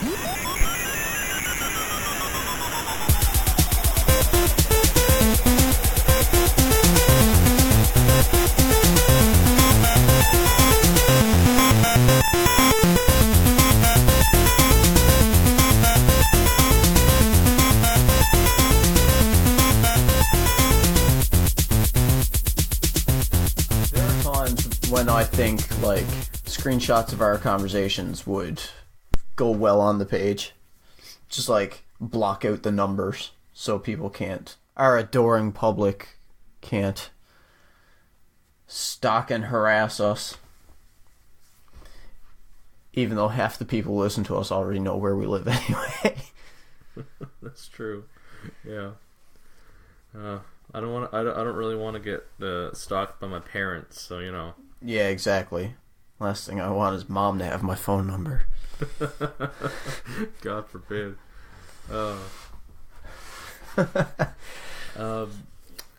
When I think, like, screenshots of our conversations would go well on the page. Just, like, block out the numbers so people can't, our adoring public can't stalk and harass us. Even though half the people who listen to us already know where we live anyway. That's true. Yeah. I don't really want to get stalked by my parents, so you know. Yeah, exactly. Last thing I want is mom to have my phone number. God forbid. And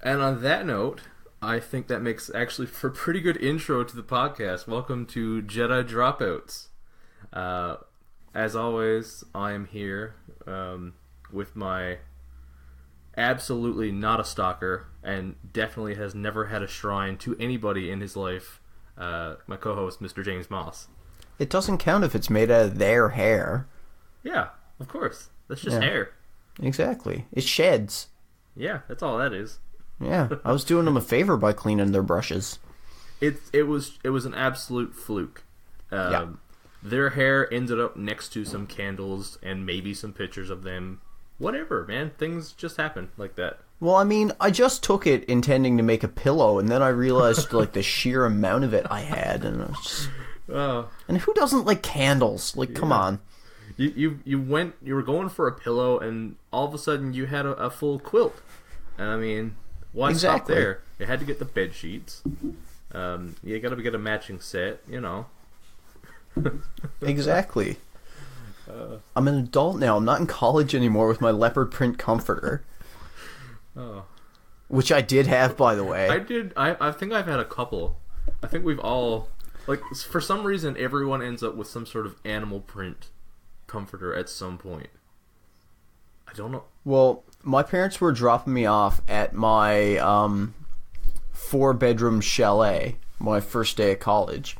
on that note, I think that makes actually for a pretty good intro to the podcast. Welcome to Jedi Dropouts. As always, I am here with my absolutely not a stalker and definitely has never had a shrine to anybody in his life, my co-host, Mr. James Moss. It doesn't count if it's made out of their hair. Yeah, of course. That's just hair. Exactly. It sheds. Yeah, that's all that is. Yeah, I was doing them a favor by cleaning their brushes. It was an absolute fluke. Their hair ended up next to some candles and maybe some pictures of them. Whatever, man. Things just happen like that. Well, I mean, I just took it intending to make a pillow, and then I realized like the sheer amount of it I had, and I was just... And who doesn't like candles? Like, come on. You were going for a pillow, and all of a sudden you had a full quilt. And I mean, why stop there? You had to get the bed sheets. You got to get a matching set, you know. Exactly. I'm an adult now. I'm not in college anymore with my leopard print comforter. Oh. Which I did have, by the way. I did. I think I've had a couple. I think we've all... Like, for some reason, everyone ends up with some sort of animal print comforter at some point. I don't know. Well, my parents were dropping me off at my 4-bedroom chalet my first day of college.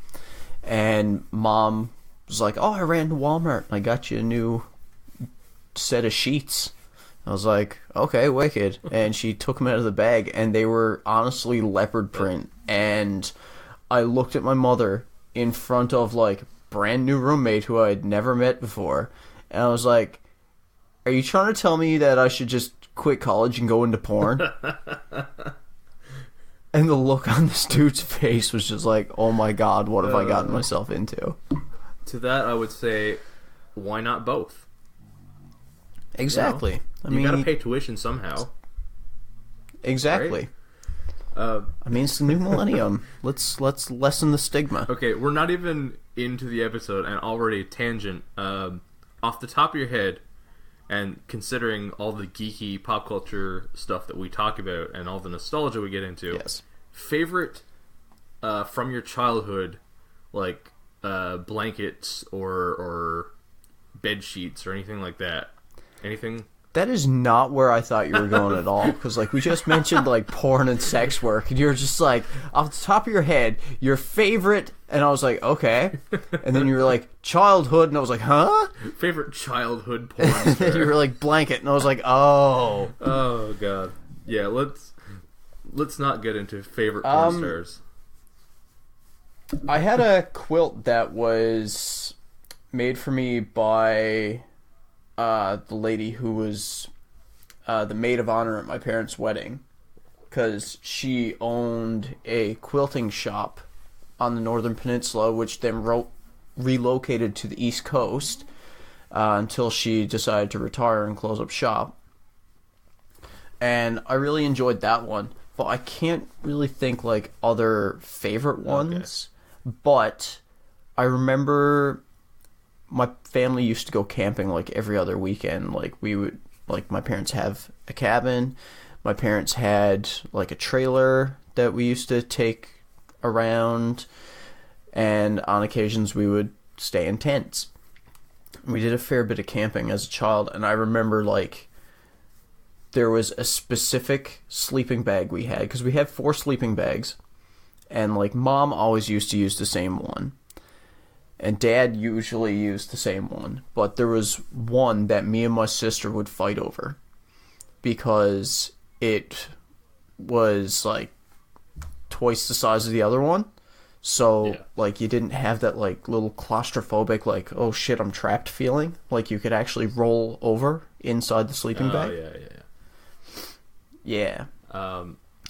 And Mom was like, oh, I ran to Walmart. I got you a new set of sheets. I was like, okay, wicked. And she took them out of the bag, and they were honestly leopard print. And I looked at my mother in front of, like, brand new roommate who I had never met before. And I was like, are you trying to tell me that I should just quit college and go into porn? And the look on this dude's face was just like, oh my god, what have I gotten myself into? To that, I would say, why not both? Exactly. You know, you gotta pay tuition somehow. Exactly. Right? I mean, it's the new millennium. Let's lessen the stigma. Okay, we're not even into the episode, and already tangent. Off the top of your head, and considering all the geeky pop culture stuff that we talk about and all the nostalgia we get into, yes. Favorite from your childhood, like blankets or bed sheets or anything like that? Anything? That is not where I thought you were going at all. Because, like, we just mentioned, like, porn and sex work. And you're just like, off the top of your head, your favorite... And I was like, okay. And then you were like, childhood. And I was like, huh? Favorite childhood porn And then you were like, blanket. And I was like, oh. Oh, God. Yeah, let's not get into favorite porn stars. I had a quilt that was made for me by... the lady who was the maid of honor at my parents' wedding, because she owned a quilting shop on the Northern Peninsula, which then relocated to the East Coast until she decided to retire and close up shop. And I really enjoyed that one, but I can't really think like other favorite ones. Okay. But I remember... my family used to go camping like every other weekend. Like we would, like my parents have a cabin. My parents had like a trailer that we used to take around, and on occasions we would stay in tents. we did a fair bit of camping as a child, and I remember, like, there was a specific sleeping bag we had, because we had 4 sleeping bags, and, like, Mom always used to use the same one, and Dad usually used the same one, but there was one that me and my sister would fight over, because it was, like, twice the size of the other one. So, like, you didn't have that, like, little claustrophobic, like, oh shit, I'm trapped feeling. Like, you could actually roll over inside the sleeping bag. Yeah.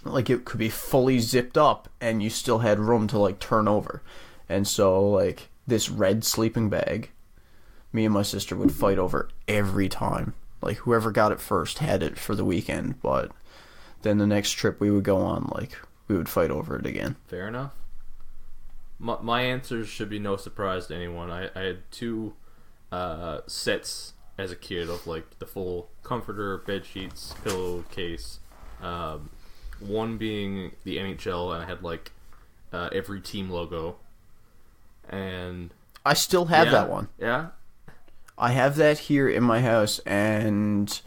Like, it could be fully zipped up, and you still had room to, like, turn over. And so, like, this red sleeping bag, me and my sister would fight over every time. Like, whoever got it first had it for the weekend, but then the next trip we would go on, like, we would fight over it again. Fair enough. My answers should be no surprise to anyone. I had 2 sets as a kid of, like, the full comforter, bed sheets, pillowcase. One being the NHL, and I had, like, every team logo. And I still have that one. Yeah? I have that here in my house, and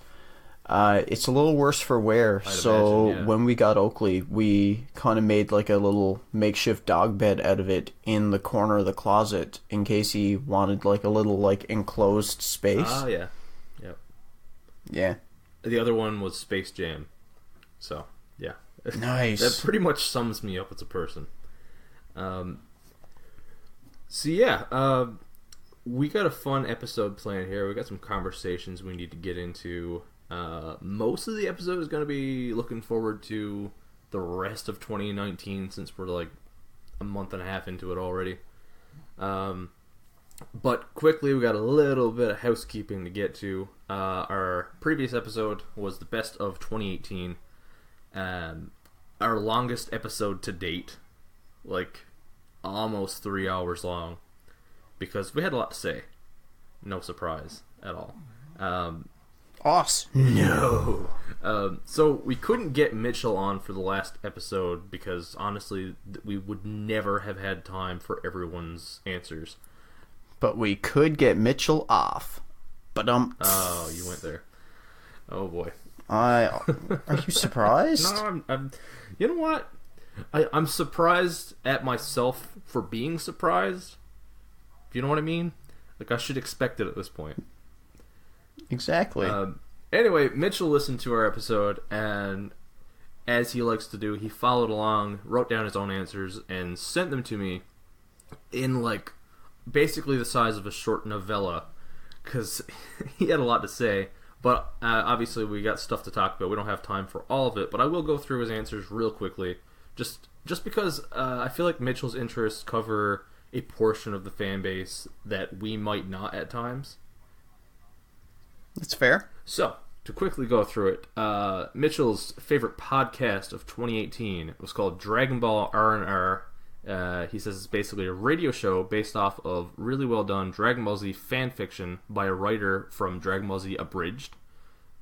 it's a little worse for wear. When we got Oakley, we kind of made like a little makeshift dog bed out of it in the corner of the closet in case he wanted like a little like enclosed space. Oh, yeah. Yep. Yeah. The other one was Space Jam. So, yeah. Nice. That pretty much sums me up as a person. We got a fun episode planned here. We got some conversations we need to get into. Most of the episode is going to be looking forward to the rest of 2019 since we're like a month and a half into it already. But quickly, we got a little bit of housekeeping to get to. Our previous episode was the best of 2018. Our longest episode to date, like almost 3 hours long, because we had a lot to say. No surprise at all. No. So we couldn't get Mitchell on for the last episode because honestly we would never have had time for everyone's answers. But we could get Mitchell off. Oh, you went there. Oh boy. Are you surprised? No, I'm. You know what? I'm surprised at myself for being surprised. You know what I mean? Like I should expect it at this point. Exactly. Anyway, Mitchell listened to our episode, and as he likes to do, he followed along, wrote down his own answers, and sent them to me in, like, basically the size of a short novella, because he had a lot to say, but obviously we got stuff to talk about. We don't have time for all of it, but I will go through his answers real quickly, just because I feel like Mitchell's interests cover a portion of the fan base that we might not at times. That's fair. So, to quickly go through it, Mitchell's favorite podcast of 2018 was called Dragon Ball R&R. He says it's basically a radio show based off of really well done Dragon Ball Z fan fiction by a writer from Dragon Ball Z Abridged.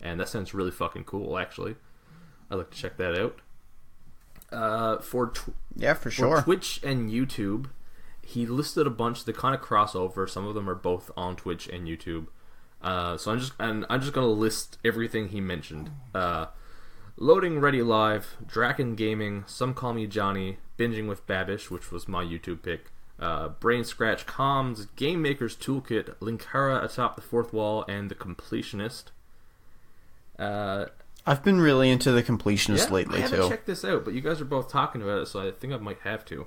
And that sounds really fucking cool, actually. I'd like to check that out. For sure. Twitch and YouTube, he listed a bunch that kind of cross over. Some of them are both on Twitch and YouTube. So I'm just gonna list everything he mentioned. Loading Ready Live, Draken Gaming, Some Call Me Johnny, Binging with Babish, which was my YouTube pick, Brain Scratch Comms, Game Maker's Toolkit, Linkara Atop the Fourth Wall, and The Completionist. I've been really into The Completionist lately, I haven't too. checked this out, but you guys are both talking about it, so I think I might have to.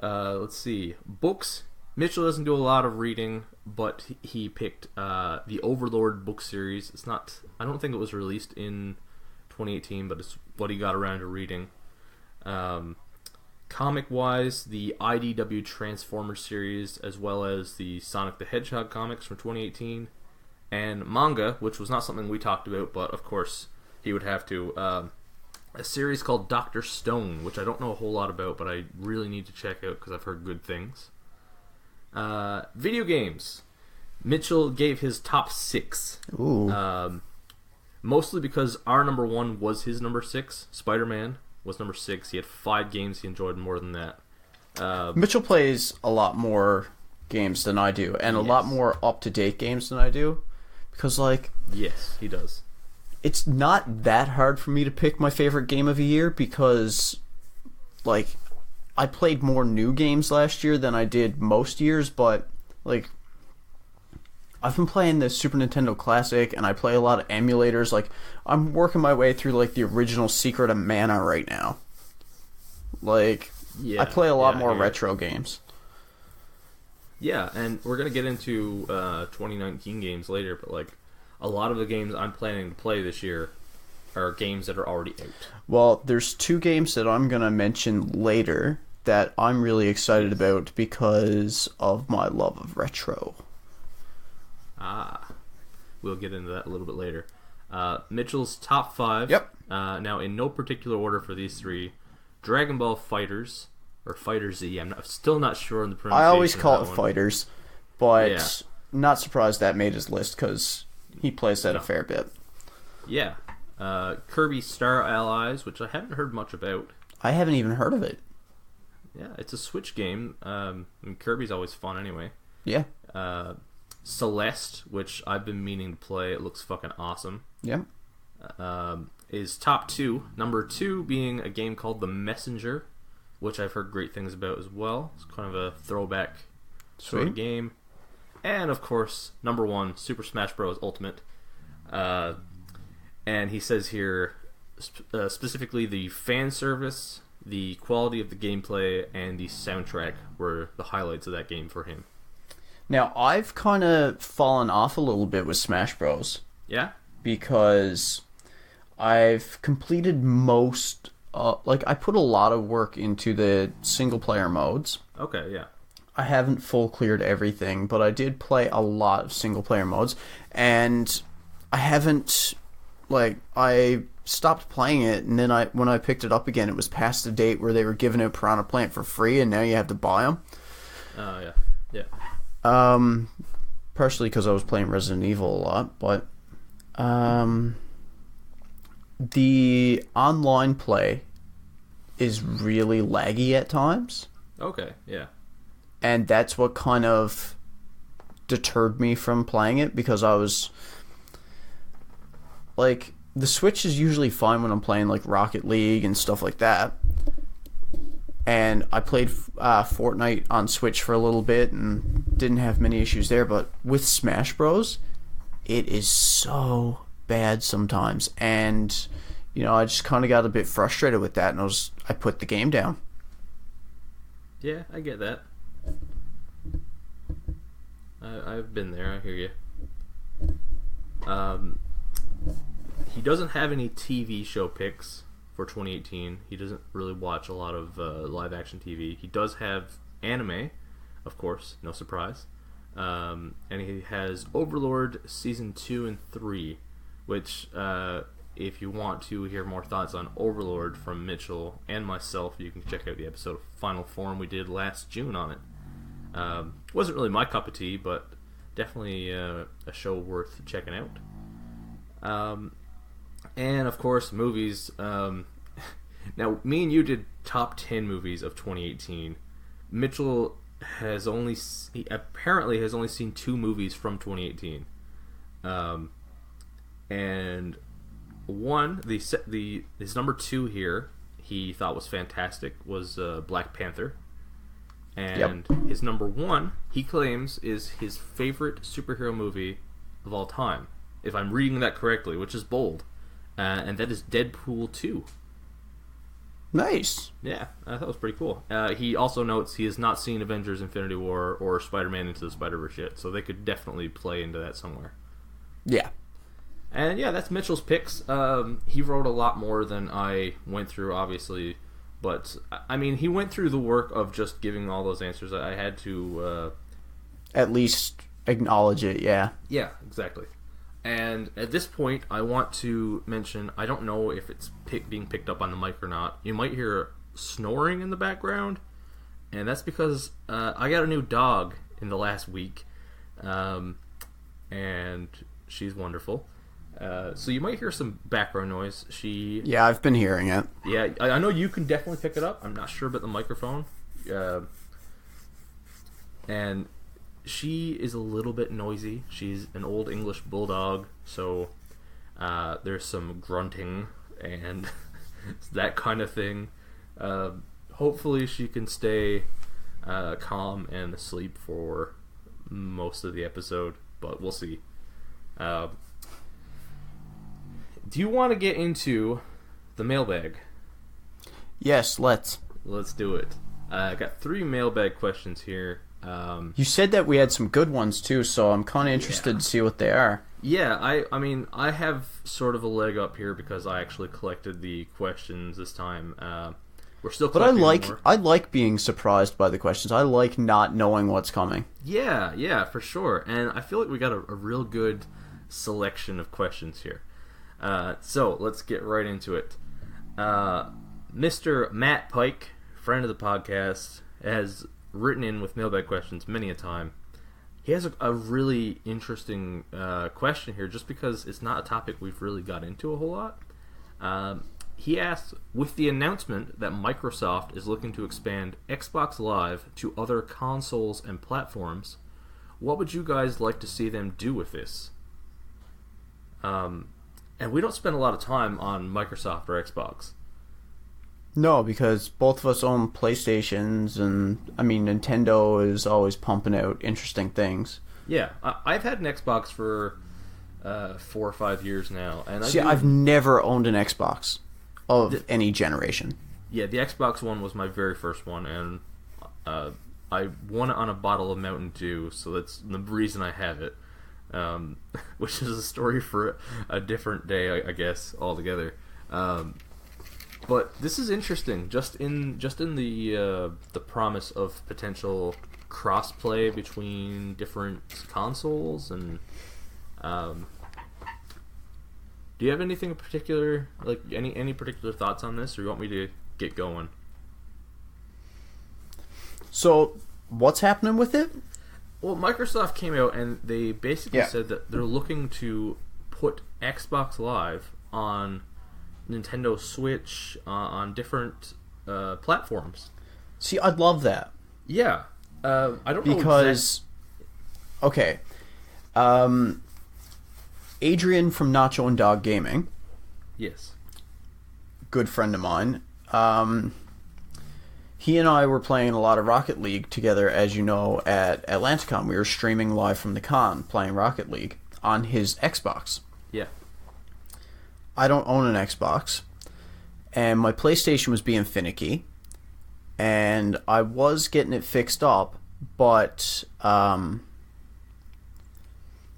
Let's see. Books. Mitchell doesn't do a lot of reading, but he picked the Overlord book series. It's not. I don't think it was released in 2018, but it's what he got around to reading. Comic-wise, the IDW Transformers series, as well as the Sonic the Hedgehog comics from 2018, and manga, which was not something we talked about, but of course he would have to. A series called Dr. Stone, which I don't know a whole lot about, but I really need to check out because I've heard good things. Video games. Mitchell gave his top 6. Ooh. Mostly because our number 1 was his number 6. Spider-Man was number 6. He had 5 games he enjoyed more than that. Mitchell plays a lot more games than I do, and a Yes. lot more up-to-date games than I do, because, like, Yes, he does. it's not that hard for me to pick my favorite game of the year, because, like, I played more new games last year than I did most years, but, like, I've been playing the Super Nintendo Classic, and I play a lot of emulators. Like, I'm working my way through, like, the original Secret of Mana right now. Like, Yeah, I play a lot yeah, more yeah. retro games. Yeah, and we're gonna get into 2019 games later, but like a lot of the games I'm planning to play this year are games that are already out. Well, there's two games that I'm going to mention later that I'm really excited about because of my love of retro. We'll get into that a little bit later. Mitchell's top 5. Yep. Now, in no particular order for these three: Dragon Ball Fighters or Fighter Z. I'm still not sure on the pronunciation. I always of call that it one. Fighters, but Yeah. not surprised that made his list because he plays that a fair bit. Yeah. Kirby Star Allies, which I haven't heard much about. I haven't even heard of it. Yeah, it's a Switch game. I mean, Kirby's always fun anyway. Yeah. Celeste, which I've been meaning to play. It looks fucking awesome. Yeah. Is top 2. Number 2 being a game called The Messenger, which I've heard great things about as well. It's kind of a throwback sort of Sweet. game. And of course, number 1, Super Smash Bros. Ultimate. And he says here, specifically the fan service, the quality of the gameplay, and the soundtrack were the highlights of that game for him. Now, I've kind of fallen off a little bit with Smash Bros. Yeah? Because I've completed most... I put a lot of work into the single-player modes. Okay, yeah. I haven't full cleared everything, but I did play a lot of single-player modes, and I haven't... I stopped playing it, and then when I picked it up again, it was past the date where they were giving out Piranha Plant for free, and now you have to buy them. Oh, yeah. Yeah. Partially because I was playing Resident Evil a lot, but the online play is really laggy at times, Okay, yeah. and that's what kind of deterred me from playing it, because I was like, the Switch is usually fine when I'm playing like Rocket League and stuff like that, and I played Fortnite on Switch for a little bit and didn't have many issues there, but with Smash Bros, it is so bad sometimes, and I just kind of got a bit frustrated with that, and I put the game down. Yeah, I get that. I've been there, I hear you. He doesn't have any TV show picks for 2018. He doesn't really watch a lot of live action TV. He does have anime, of course, no surprise. And he has Overlord Season 2 and 3, which, if you want to hear more thoughts on Overlord from Mitchell and myself, you can check out the episode of Final Form we did last June on it. Wasn't really my cup of tea, but definitely a show worth checking out. And of course, movies. Now, me and you did top 10 movies of 2018. Mitchell has apparently has only seen 2 movies from 2018. And one, his number 2 here, he thought was fantastic, was Black Panther. And his number 1, he claims, is his favorite superhero movie of all time, if I'm reading that correctly, which is bold. And that is Deadpool 2. Nice. Yeah, I thought it was pretty cool. He also notes he has not seen Avengers Infinity War or Spider-Man Into the Spider-Verse yet, so they could definitely play into that somewhere. Yeah. And yeah, that's Mitchell's picks. He wrote a lot more than I went through, obviously, but I mean, he went through the work of just giving all those answers. I had to... At least acknowledge it, yeah. Yeah, exactly. And at this point, I want to mention, I don't know if it's being picked up on the mic or not. You might hear snoring in the background, and that's because I got a new dog in the last week, and she's wonderful. So you might hear some background noise. Yeah, I've been hearing it. Yeah, I know you can definitely pick it up. I'm not sure about the microphone. And she is a little bit noisy. She's an old English bulldog, so there's some grunting and that kind of thing. Hopefully she can stay calm and asleep for most of the episode, but we'll see. Do you want to get into the mailbag? Yes, let's. Let's do it. I got 3 mailbag questions here. You said that we had some good ones too, so I'm kind of interested to see what they are. Yeah, I mean, I have sort of a leg up here because I actually collected the questions this time. We're still collecting more. I like being surprised by the questions. I like not knowing what's coming. Yeah, for sure. And I feel like we got a real good selection of questions here. So let's get right into it. Mr. Matt Pike, friend of the podcast, has written in with mailbag questions many a time. He has a really interesting question here, just because it's not a topic we've really got into a whole lot. He asks, with the announcement that Microsoft is looking to expand Xbox Live to other consoles and platforms, what would you guys like to see them do with this? And we don't spend a lot of time on Microsoft or Xbox. No, because both of us own PlayStations, and I mean Nintendo is always pumping out interesting things. Yeah, I've had an Xbox for 4 or 5 years now, and I've never owned an Xbox of any generation. Yeah, the Xbox One was my very first one, and I won it on a bottle of Mountain Dew, so that's the reason I have it. Which is a story for a different day, I guess, altogether. But this is interesting, just in the promise of potential cross-play between different consoles, and do you have anything in particular, like any particular thoughts on this, or you want me to get going? So, what's happening with it? Well, Microsoft came out and they basically said that they're looking to put Xbox Live on Nintendo Switch, on different platforms. See, I'd love that. Yeah. I don't know because okay. Adrian from Nacho and Dog Gaming. Yes. Good friend of mine. He and I were playing a lot of Rocket League together, as you know, at Atlanticon. We were streaming live from the con, playing Rocket League on his Xbox. Yeah. I don't own an Xbox, and my PlayStation was being finicky, and I was getting it fixed up, but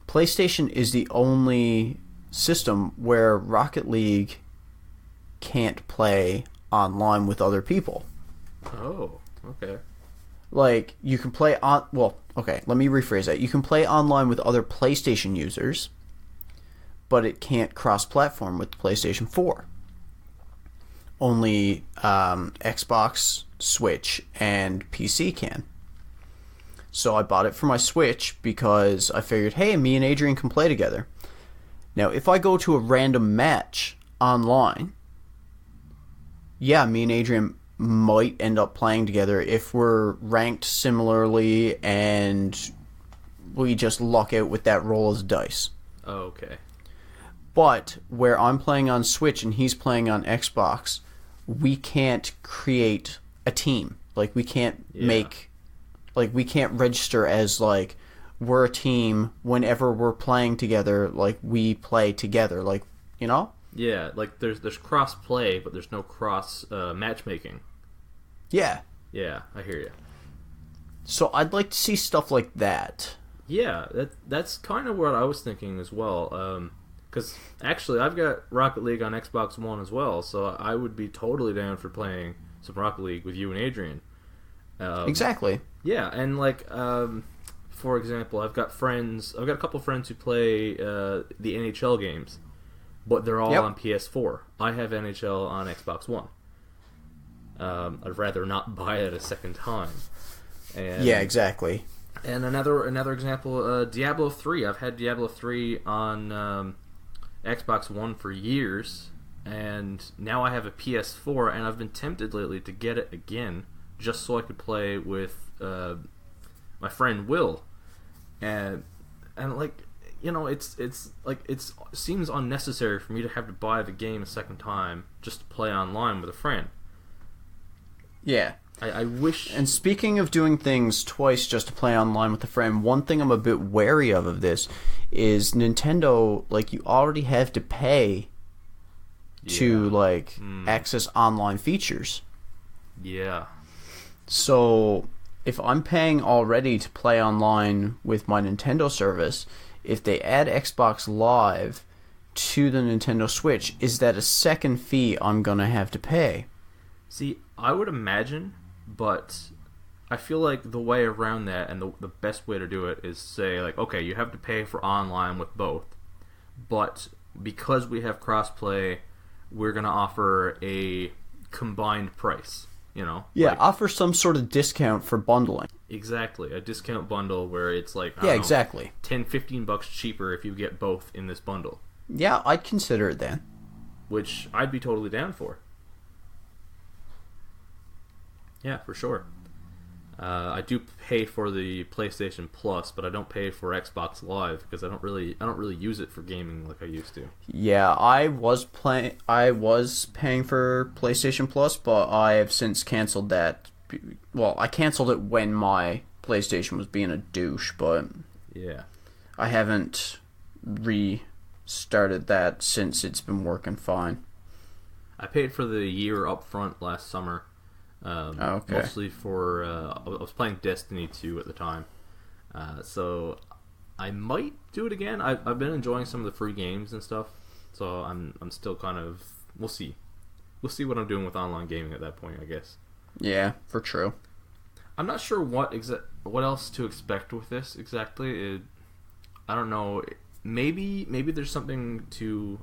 PlayStation is the only system where Rocket League can't play online with other people. Oh, okay. Like, you can play on... Well, okay, let me rephrase that. You can play online with other PlayStation users, but it can't cross-platform with PlayStation 4. Only Xbox, Switch, and PC can. So I bought it for my Switch because I figured, hey, me and Adrian can play together. Now, if I go to a random match online, yeah, me and Adrian might end up playing together if we're ranked similarly and we just luck out with that roll as dice. Oh, okay. But where I'm playing on Switch and he's playing on Xbox, we can't create a team. Like, we can't make... Like, we can't register as, like, we're a team whenever we're playing together, like, we play together. Like, you know? Yeah, like, there's cross-play, but there's no cross-matchmaking. Yeah. Yeah, I hear you. So I'd like to see stuff like that. Yeah, that's kind of what I was thinking as well. Because, actually, I've got Rocket League on Xbox One as well, so I would be totally down for playing some Rocket League with you and Adrian. Exactly. Yeah, and, like, for example, I've got a couple friends who play the NHL games, but they're all on PS4. I have NHL on Xbox One. I'd rather not buy it a second time. And, yeah, exactly. And another example, Diablo 3. I've had Diablo 3 on Xbox One for years, and now I have a PS4, and I've been tempted lately to get it again, just so I could play with my friend Will. and like, you know, it's like it seems unnecessary for me to have to buy the game a second time just to play online with a friend. Yeah. I wish. And speaking of doing things twice just to play online with a friend, one thing I'm a bit wary of this is Nintendo, like, you already have to pay to, like, access online features. Yeah. So, if I'm paying already to play online with my Nintendo service, if they add Xbox Live to the Nintendo Switch, is that a second fee I'm going to have to pay? See, I would imagine, but I feel like the way around that and the best way to do it is say, like, okay, you have to pay for online with both, but because we have crossplay, we're going to offer a combined price, you know? Yeah, like, offer some sort of discount for bundling. Exactly, a discount bundle where it's like, I Yeah, don't know, exactly. $10-15 cheaper if you get both in this bundle. Yeah, I'd consider it then. Which I'd be totally down for. Yeah, for sure. I do pay for the PlayStation Plus, but I don't pay for Xbox Live because I don't really use it for gaming like I used to. Yeah, I was paying for PlayStation Plus, but I have since canceled that. Well, I canceled it when my PlayStation was being a douche, but yeah, I haven't restarted that since it's been working fine. I paid for the year up front last summer. Okay. Mostly for I was playing Destiny 2 at the time, so I might do it again. I've been enjoying some of the free games and stuff, so I'm still kind of, we'll see what I'm doing with online gaming at that point, I guess. Yeah, for true. I'm not sure what else to expect with this exactly. I don't know. Maybe there's something to.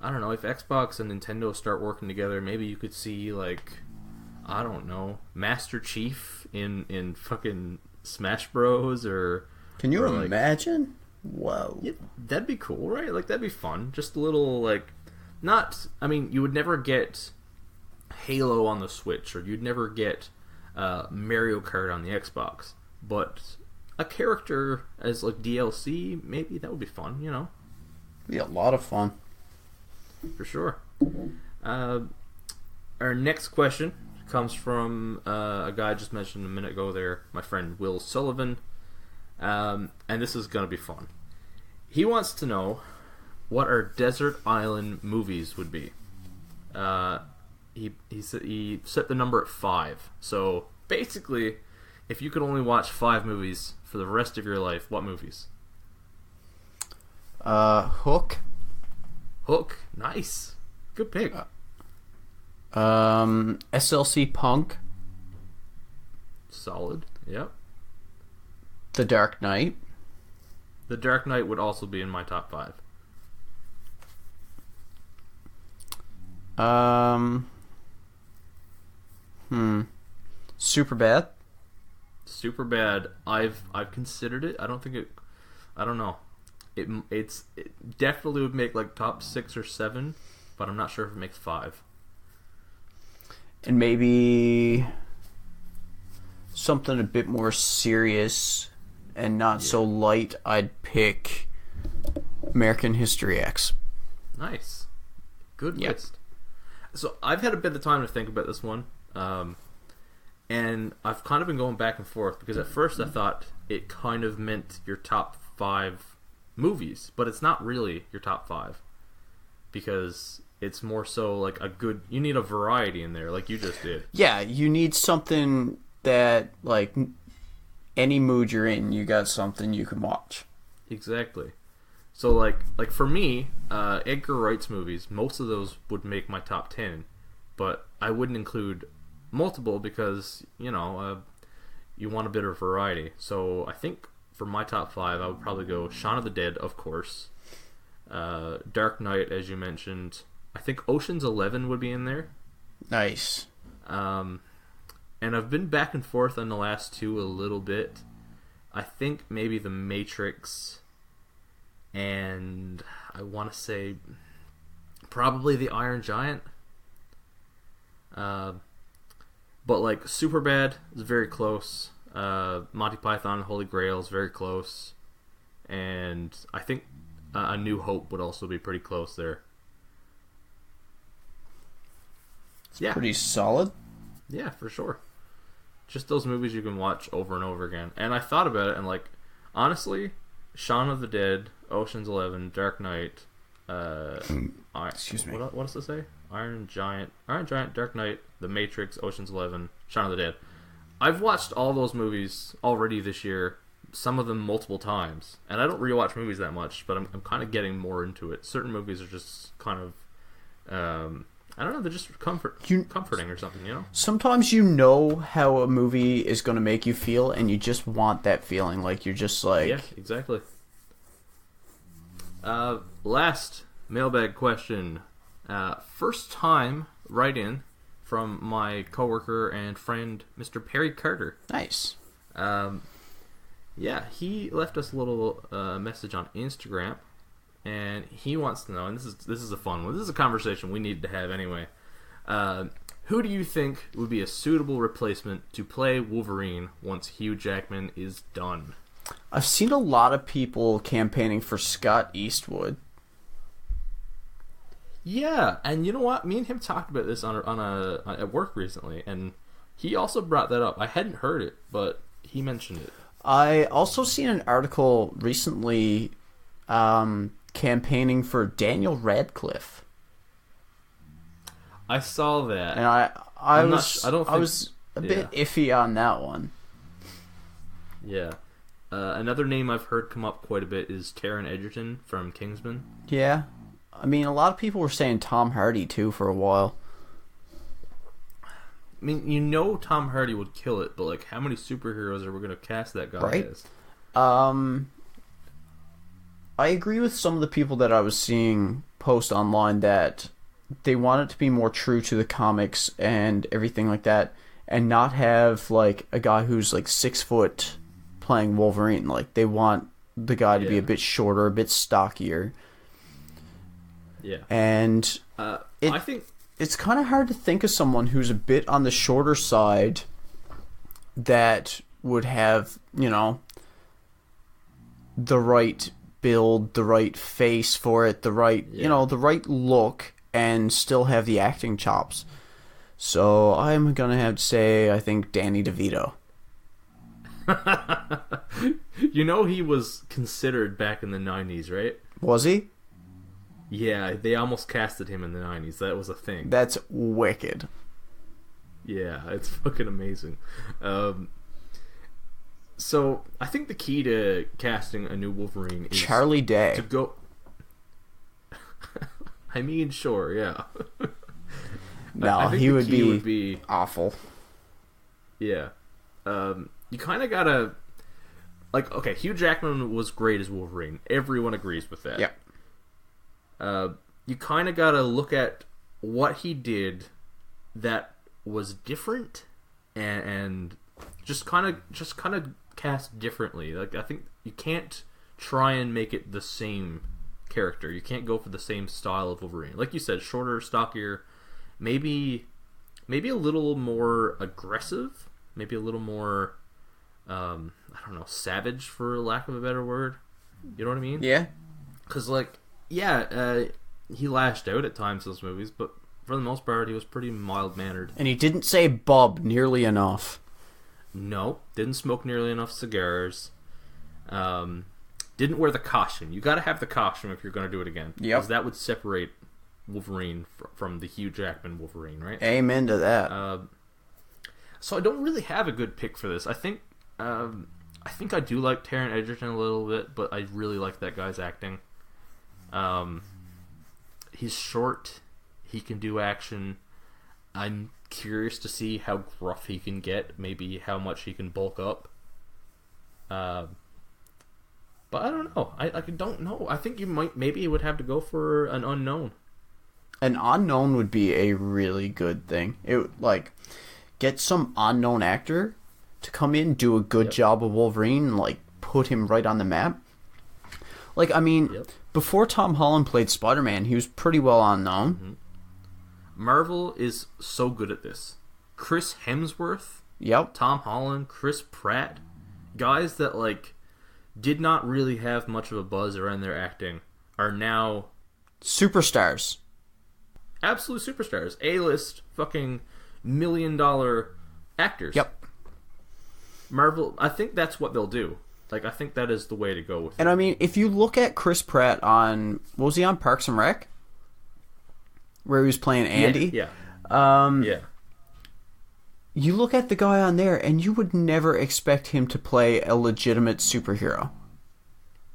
I don't know, if Xbox and Nintendo start working together, maybe you could see, like, I don't know, Master Chief in fucking Smash Bros. Or can you like, imagine? Whoa. Yeah, that'd be cool, right? Like, that'd be fun. Just a little, like, not, I mean, you would never get Halo on the Switch, or you'd never get Mario Kart on the Xbox, but a character as, like, DLC, maybe that would be fun, you know? Be a lot of fun. For sure. Our next question comes from a guy I just mentioned a minute ago there, my friend Will Sullivan. And this is going to be fun. He wants to know what our desert island movies would be. He set the number at 5. So basically, if you could only watch 5 movies for the rest of your life, what movies? Hook. Hook, nice, good pick. SLC Punk. Solid, yep. The Dark Knight. The Dark Knight would also be in my top 5. Superbad. Superbad. I've considered it. I don't know. It definitely would make like top 6 or 7, but I'm not sure if it makes 5. And maybe something a bit more serious and not so light. I'd pick American History X. Nice, good list. So I've had a bit of time to think about this one, and I've kind of been going back and forth because at first I thought it kind of meant your top 5 movies, but it's not really your top 5 because it's more so like you need a variety in there like you just did. Yeah, you need something that, like, any mood you're in, you got something you can watch. Exactly. So like for me, Edgar Wright's movies, most of those would make my top 10, but I wouldn't include multiple because, you know, you want a bit of variety. So I think for my top 5, I would probably go Shaun of the Dead, of course. Dark Knight, as you mentioned. I think Ocean's 11 would be in there. Nice. And I've been back and forth on the last 2 a little bit. I think maybe The Matrix, and I want to say probably The Iron Giant. But like Superbad is very close. Monty Python and Holy Grail is very close. And I think A New Hope would also be pretty close there. It's pretty solid. Yeah, for sure. Just those movies you can watch over and over again. And I thought about it, and like, honestly, Shaun of the Dead, Ocean's 11, Dark Knight, Excuse me. What does it say? Iron Giant, Dark Knight, The Matrix, Ocean's 11, Shaun of the Dead. I've watched all those movies already this year, some of them multiple times. And I don't rewatch movies that much, but I'm kind of getting more into it. Certain movies are just kind of, I don't know, they're just comforting or something, you know? Sometimes you know how a movie is going to make you feel, and you just want that feeling. Like, you're just like... Yeah, exactly. Last mailbag question. First time write-in from my coworker and friend, Mr. Perry Carter. Nice. Yeah, he left us a little message on Instagram, and he wants to know, and this is a fun one. This is a conversation we need to have anyway. Who do you think would be a suitable replacement to play Wolverine once Hugh Jackman is done? I've seen a lot of people campaigning for Scott Eastwood. Yeah, and you know what? Me and him talked about this at work recently, and he also brought that up. I hadn't heard it, but he mentioned it. I also seen an article recently campaigning for Daniel Radcliffe. I saw that, and I was a bit iffy on that one. Yeah. Another name I've heard come up quite a bit is Taron Egerton from Kingsman. Yeah. I mean, a lot of people were saying Tom Hardy, too, for a while. I mean, you know Tom Hardy would kill it, but, like, how many superheroes are we going to cast that guy as? I agree with some of the people that I was seeing post online that they want it to be more true to the comics and everything like that, and not have, like, a guy who's, like, 6 foot playing Wolverine. Like, they want the guy to be a bit shorter, a bit stockier. Yeah. And I think it's kind of hard to think of someone who's a bit on the shorter side that would have, you know, the right build, the right face for it, the right, you know, the right look, and still have the acting chops. So I'm going to have to say, I think Danny DeVito. You know he was considered back in the 90s, right? Was he? Yeah, they almost casted him in the 90s. That was a thing. That's wicked. Yeah, it's fucking amazing. So, I think the key to casting a new Wolverine is... Charlie Day. To go... I mean, sure, yeah. No, he would be awful. Yeah. You kind of gotta... Like, okay, Hugh Jackman was great as Wolverine. Everyone agrees with that. Yeah. You kind of gotta look at what he did that was different, and just kind of cast differently. Like, I think you can't try and make it the same character. You can't go for the same style of Wolverine. Like you said, shorter, stockier, maybe a little more aggressive, maybe a little more, I don't know, savage, for lack of a better word. You know what I mean? Yeah. Because, like, yeah, he lashed out at times in those movies, but for the most part, he was pretty mild-mannered. And he didn't say bub nearly enough. No, didn't smoke nearly enough cigars. Didn't wear the costume. You got to have the costume if you're going to do it again. Yep. Because that would separate Wolverine from the Hugh Jackman Wolverine, right? Amen to that. So I don't really have a good pick for this. I think I do like Taron Egerton a little bit, but I really like that guy's acting. He's short. He can do action. I'm curious to see how gruff he can get. Maybe how much he can bulk up. But I don't know. I don't know. I think maybe you would have to go for an unknown. An unknown would be a really good thing. It would, like, get some unknown actor to come in, do a good job of Wolverine, and, like, put him right on the map. Like, I mean, before Tom Holland played Spider-Man, he was pretty well unknown. Mm-hmm. Marvel is so good at this. Chris Hemsworth Yep. Tom Holland, Chris Pratt, guys that like did not really have much of a buzz around their acting are now superstars. Absolute superstars. A-list fucking $1 million actors. Yep. Marvel, I think that's what they'll do. Like, I think that is the way to go with it. And I mean, if you look at Chris Pratt on, what was he on, Parks and Rec? Where he was playing Andy? Yeah. Yeah. You look at the guy on there, and you would never expect him to play a legitimate superhero.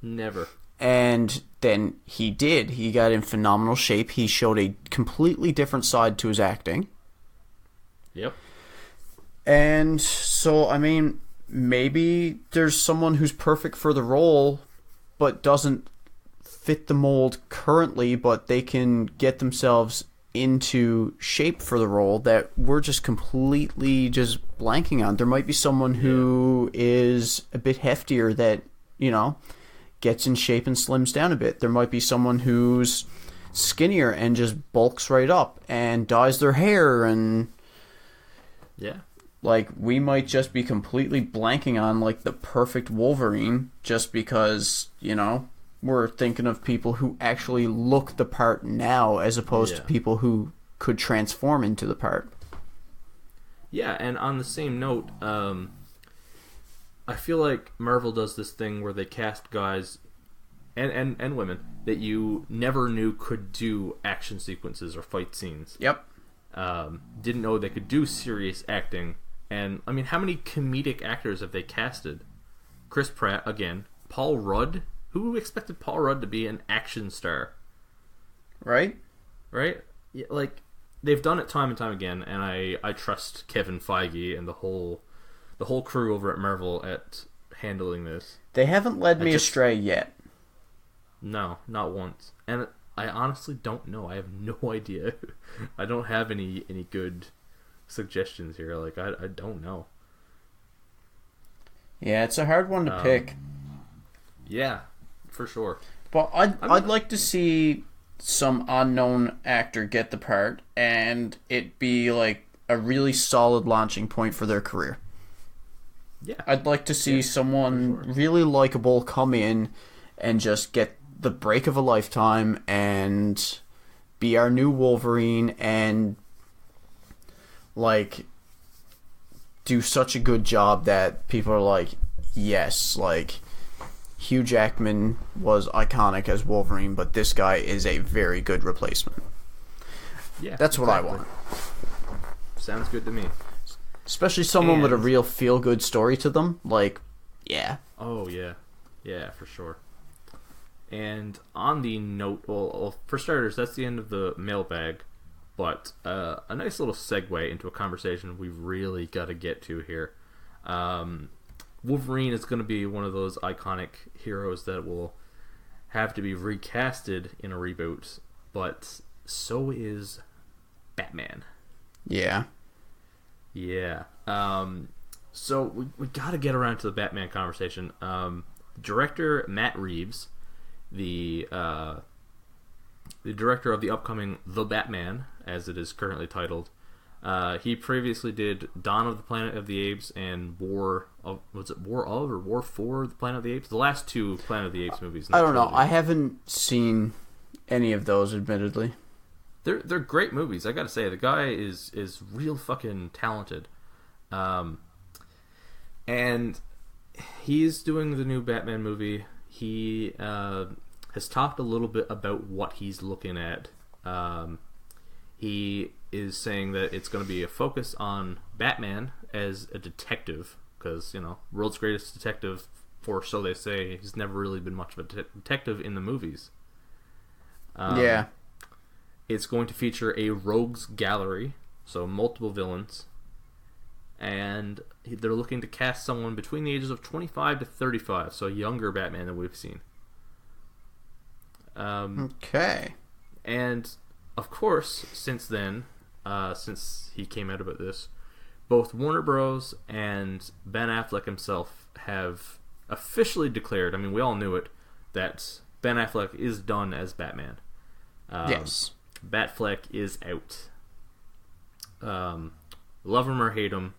Never. And then he did. He got in phenomenal shape. He showed a completely different side to his acting. Yep. And so, I mean, maybe there's someone who's perfect for the role, but doesn't fit the mold currently, but they can get themselves into shape for the role that we're just completely just blanking on. There might be someone who is a bit heftier that, you know, gets in shape and slims down a bit. There might be someone who's skinnier and just bulks right up and dyes their hair, and like, we might just be completely blanking on like the perfect Wolverine just because, you know, we're thinking of people who actually look the part now as opposed to people who could transform into the part. Yeah, and on the same note, I feel like Marvel does this thing where they cast guys and women that you never knew could do action sequences or fight scenes. Yep. Didn't know they could do serious acting. And, I mean, how many comedic actors have they casted? Chris Pratt, again. Paul Rudd. Who expected Paul Rudd to be an action star? Right? Right? Yeah, like, they've done it time and time again, and I trust Kevin Feige and the whole crew over at Marvel at handling this. They haven't led me astray yet. No, not once. And I honestly don't know. I have no idea. I don't have any good suggestions here. Like, I don't know. Yeah, it's a hard one to pick. Yeah, for sure. But I'd like to see some unknown actor get the part and it be like a really solid launching point for their career. Yeah. I'd like to see someone really likable come in and just get the break of a lifetime and be our new Wolverine and like do such a good job that people are like, yes, like Hugh Jackman was iconic as Wolverine, but this guy is a very good replacement. Yeah, that's what I want. Sounds good to me. Especially someone with a real feel-good story to them. Like, yeah. Oh, yeah. Yeah, for sure. And on the note, well, for starters, that's the end of the mailbag. But a nice little segue into a conversation we've really got to get to here. Wolverine is going to be one of those iconic heroes that will have to be recasted in a reboot. But so is Batman. Yeah. Yeah. So we got to get around to the Batman conversation. Director Matt Reeves, the director of the upcoming The Batman, as it is currently titled, he previously did Dawn of the Planet of the Apes and War for the Planet of the Apes? The last two Planet of the Apes movies. I don't know. I haven't seen any of those, admittedly. They're great movies. I gotta say, the guy is real fucking talented, and he's doing the new Batman movie. He has talked a little bit about what he's looking at. He is saying that it's going to be a focus on Batman as a detective, because, you know, world's greatest detective, for so they say. He's never really been much of a detective in the movies. Yeah. It's going to feature a rogues gallery, so multiple villains, and they're looking to cast someone between the ages of 25 to 35, so a younger Batman than we've seen. Okay. And, of course, since then, since he came out about this, both Warner Bros. And Ben Affleck himself have officially declared, I mean, we all knew it, that Ben Affleck is done as Batman. Yes. Batfleck is out. Love him or hate him,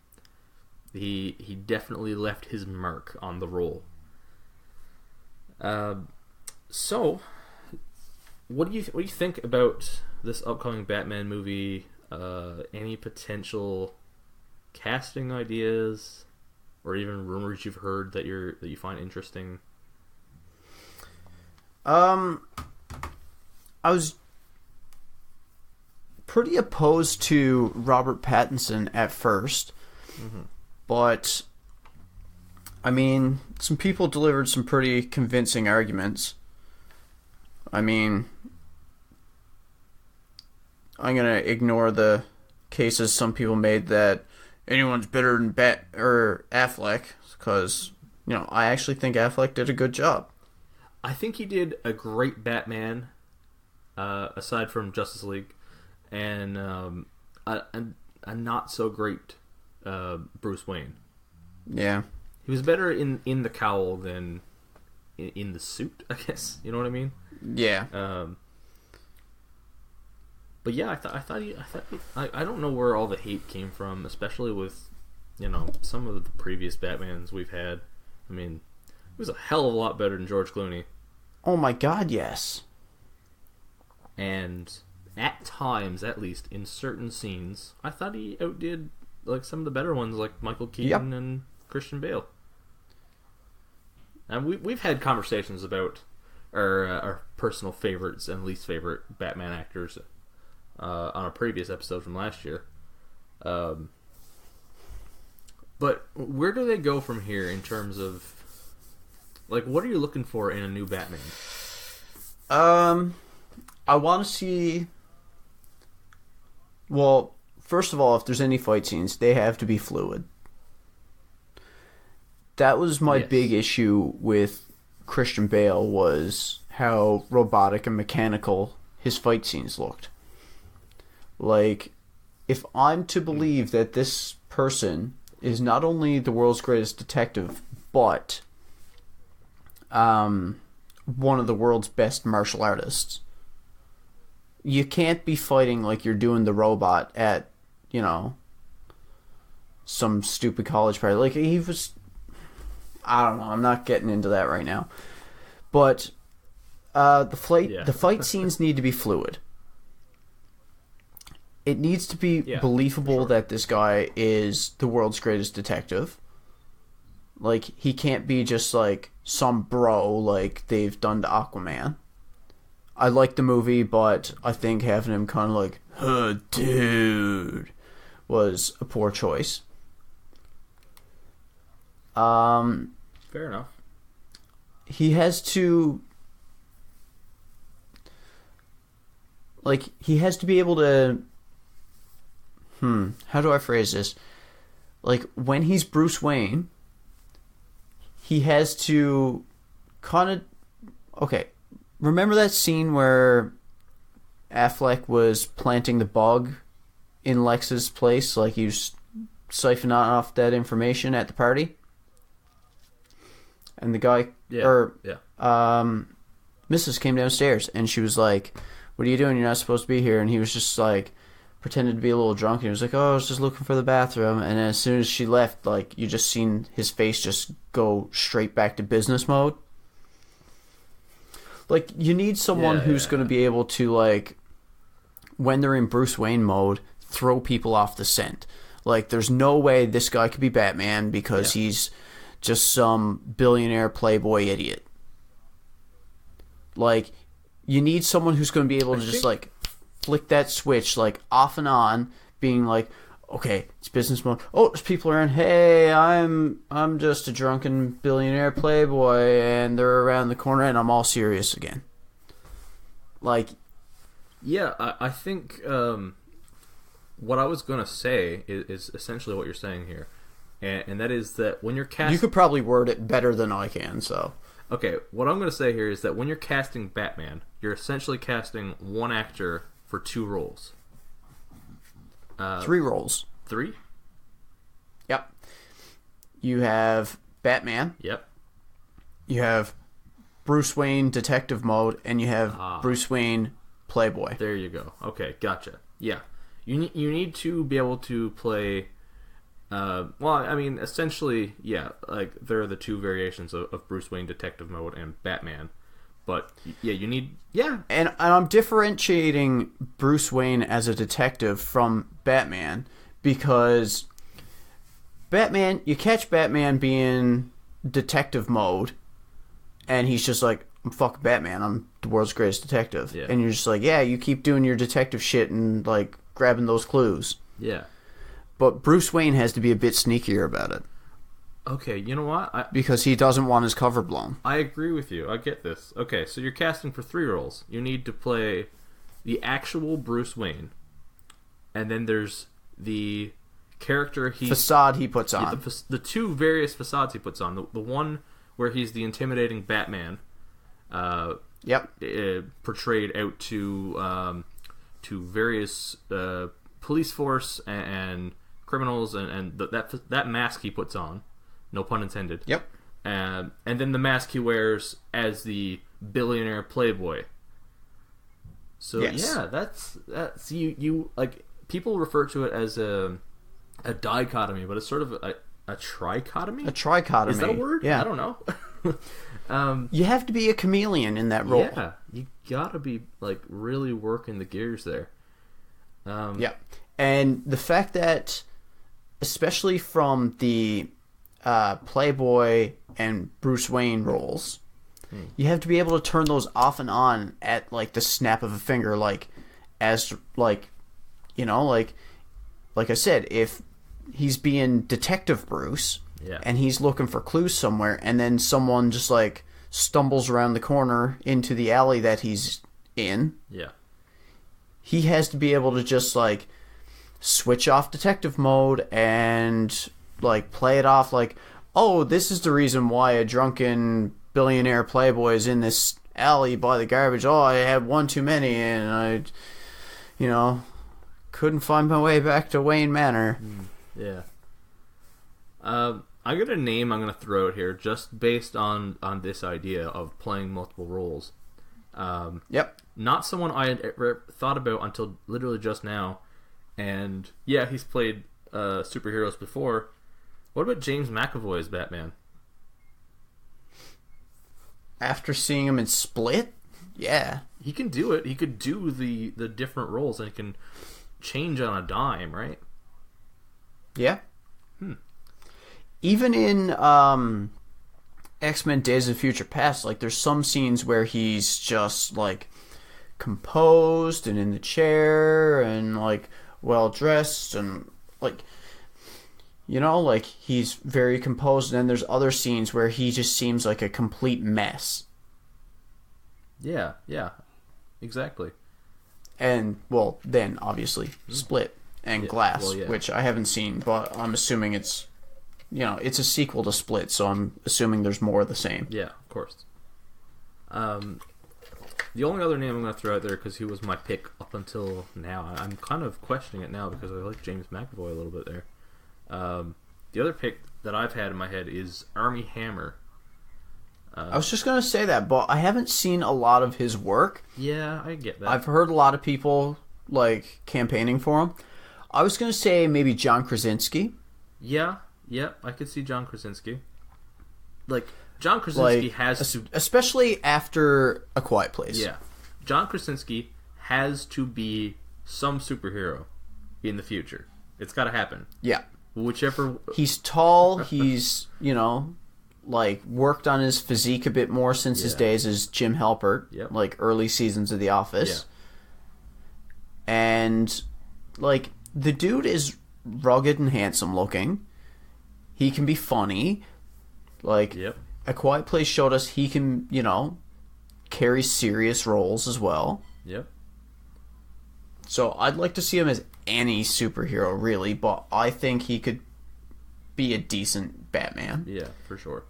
He definitely left his mark on the role. So, what do you think about this upcoming Batman movie? Any potential casting ideas, or even rumors you've heard that you find interesting? I was pretty opposed to Robert Pattinson at first, but I mean, some people delivered some pretty convincing arguments. I mean, I'm gonna ignore the cases some people made that anyone's better than Affleck, because I actually think Affleck did a good job. I think he did a great Batman, aside from Justice League, and a not so great Bruce Wayne. Yeah, he was better in the cowl than in the suit, I guess. You know what I mean? Yeah. But yeah, I don't know where all the hate came from, especially with some of the previous Batmans we've had. I mean, he was a hell of a lot better than George Clooney. Oh my God, yes. And at times, at least in certain scenes, I thought he outdid like some of the better ones, like Michael Keaton and Christian Bale. And we've had conversations about our personal favorites and least favorite Batman actors on a previous episode from last year. But where do they go from here in terms of, like, what are you looking for in a new Batman? I want to see. Well, first of all, if there's any fight scenes, they have to be fluid. That was my big issue with Christian Bale, was how robotic and mechanical his fight scenes looked. Like, if I'm to believe that this person is not only the world's greatest detective, but one of the world's best martial artists, you can't be fighting like you're doing the robot at, some stupid college party. Like, he was... I don't know. I'm not getting into that right now. But the fight scenes need to be fluid. It needs to be believable that this guy is the world's greatest detective. Like, he can't be just like some bro like they've done to Aquaman. I like the movie, but I think having him kind of like, dude, was a poor choice. Fair enough. He has to... Like, he has to be able to... How do I phrase this? Like, when he's Bruce Wayne, he has to kind of... Okay, remember that scene where Affleck was planting the bug in Lex's place? Like, he was siphoning off that information at the party? And the guy... Mrs. came downstairs, and she was like, what are you doing? You're not supposed to be here. And he was just like... pretended to be a little drunk, and he was like, oh, I was just looking for the bathroom. And then as soon as she left, like, you just seen his face just go straight back to business mode. Like, you need someone who's going to be able to, like, when they're in Bruce Wayne mode, throw people off the scent. Like, there's no way this guy could be Batman because he's just some billionaire playboy idiot. Like, you need someone who's going to be able to just, like, flick that switch, like, off and on, being like, okay, it's business mode. Oh, there's people around. Hey, I'm just a drunken billionaire playboy, and they're around the corner, and I'm all serious again. Like, yeah, I think what I was gonna say is essentially what you're saying here, and that is that when you're casting, you could probably word it better than I can. So, okay, what I'm gonna say here is that when you're casting Batman, you're essentially casting one actor for two roles. 3 roles. 3? Yep. You have Batman. Yep. You have Bruce Wayne detective mode, and you have Bruce Wayne playboy. There you go. Okay, gotcha. Yeah. You need to be able to play Well, I mean, essentially, yeah, like there are the two variations of Bruce Wayne detective mode and Batman. But yeah, you need And I'm differentiating Bruce Wayne as a detective from Batman because Batman, you catch Batman being detective mode, and he's just like, I'm fucking Batman. I'm the world's greatest detective. Yeah. And you're just like, yeah, you keep doing your detective shit and like grabbing those clues. Yeah. But Bruce Wayne has to be a bit sneakier about it. Okay, you know what? Because he doesn't want his cover blown. I agree with you. I get this. Okay, so you're casting for 3 roles. You need to play the actual Bruce Wayne, and then there's the character facade he puts on. The two various facades he puts on. The one where he's the intimidating Batman. Portrayed out to various police force and criminals and that mask he puts on. No pun intended. Yep. And then the mask he wears as the billionaire playboy. So yes. Yeah, that's you like people refer to it as a dichotomy, but it's sort of a trichotomy. A trichotomy. Is that a word? Yeah. I don't know. You have to be a chameleon in that role. Yeah, you gotta be like really working the gears there. Yeah, and the fact that, especially from the Playboy and Bruce Wayne roles, you have to be able to turn those off and on at like the snap of a finger, like as like, you know, like I said, if he's being Detective Bruce. Yeah. And he's looking for clues somewhere, and then someone just like stumbles around the corner into the alley that he's in. Yeah. He has to be able to just like switch off detective mode and like play it off like, oh, this is the reason why a drunken billionaire playboy is in this alley by the garbage. Oh, I had one too many, and I, you know, couldn't find my way back to Wayne Manor. Yeah. I got a name I'm going to throw out here just based on this idea of playing multiple roles. Yep. Not someone I had ever thought about until literally just now. And yeah, he's played superheroes before. What about James McAvoy as Batman? After seeing him in Split? Yeah. He can do it. He could do the different roles, and he can change on a dime, right? Yeah. Even in X-Men Days of Future Past, like there's some scenes where he's just like composed and in the chair and like well dressed and like, you know, like he's very composed, and then there's other scenes where he just seems like a complete mess. Yeah, exactly. And well, then obviously Split and Glass, well, yeah. which I haven't seen, but I'm assuming it's, you know, it's a sequel to Split, so I'm assuming there's more of the same. Yeah, of course. The only other name I'm going to throw out there, because he was my pick up until now, I'm kind of questioning it now because I like James McAvoy a little bit there. The other pick that I've had in my head is Armie Hammer. I was just going to say that, but I haven't seen a lot of his work. Yeah, I get that. I've heard a lot of people like campaigning for him. I was going to say maybe John Krasinski. Yeah, I could see John Krasinski. Like, John Krasinski like, has to... Especially after A Quiet Place. Yeah. John Krasinski has to be some superhero in the future. It's got to happen. Yeah. Whichever... He's tall, he's, you know, like, worked on his physique a bit more since his days as Jim Halpert. Yep. Like, early seasons of The Office. Yeah. And, like, the dude is rugged and handsome looking. He can be funny. Like, Yep. A Quiet Place showed us he can, you know, carry serious roles as well. Yep. So I'd like to see him as any superhero, really, but I think he could be a decent Batman. Yeah, for sure.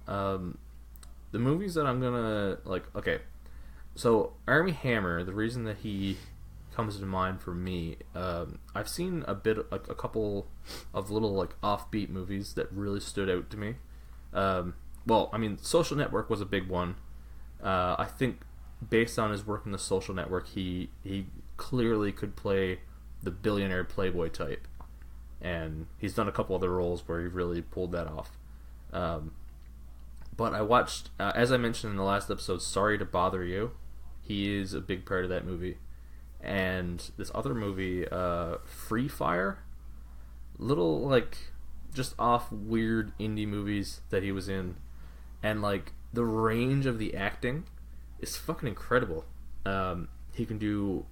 The movies that I'm gonna like, okay. So Armie Hammer, the reason that he comes to mind for me, I've seen a couple of little like offbeat movies that really stood out to me. Well, I mean, Social Network was a big one. I think based on his work in the Social Network, he clearly could play the billionaire playboy type. and he's done a couple other roles where he really pulled that off. But I watched, as I mentioned in the last episode, Sorry to Bother You. He is a big part of that movie. And this other movie, Free Fire, little, like, just off weird indie movies that he was in. And, like, the range of the acting is fucking incredible. He can do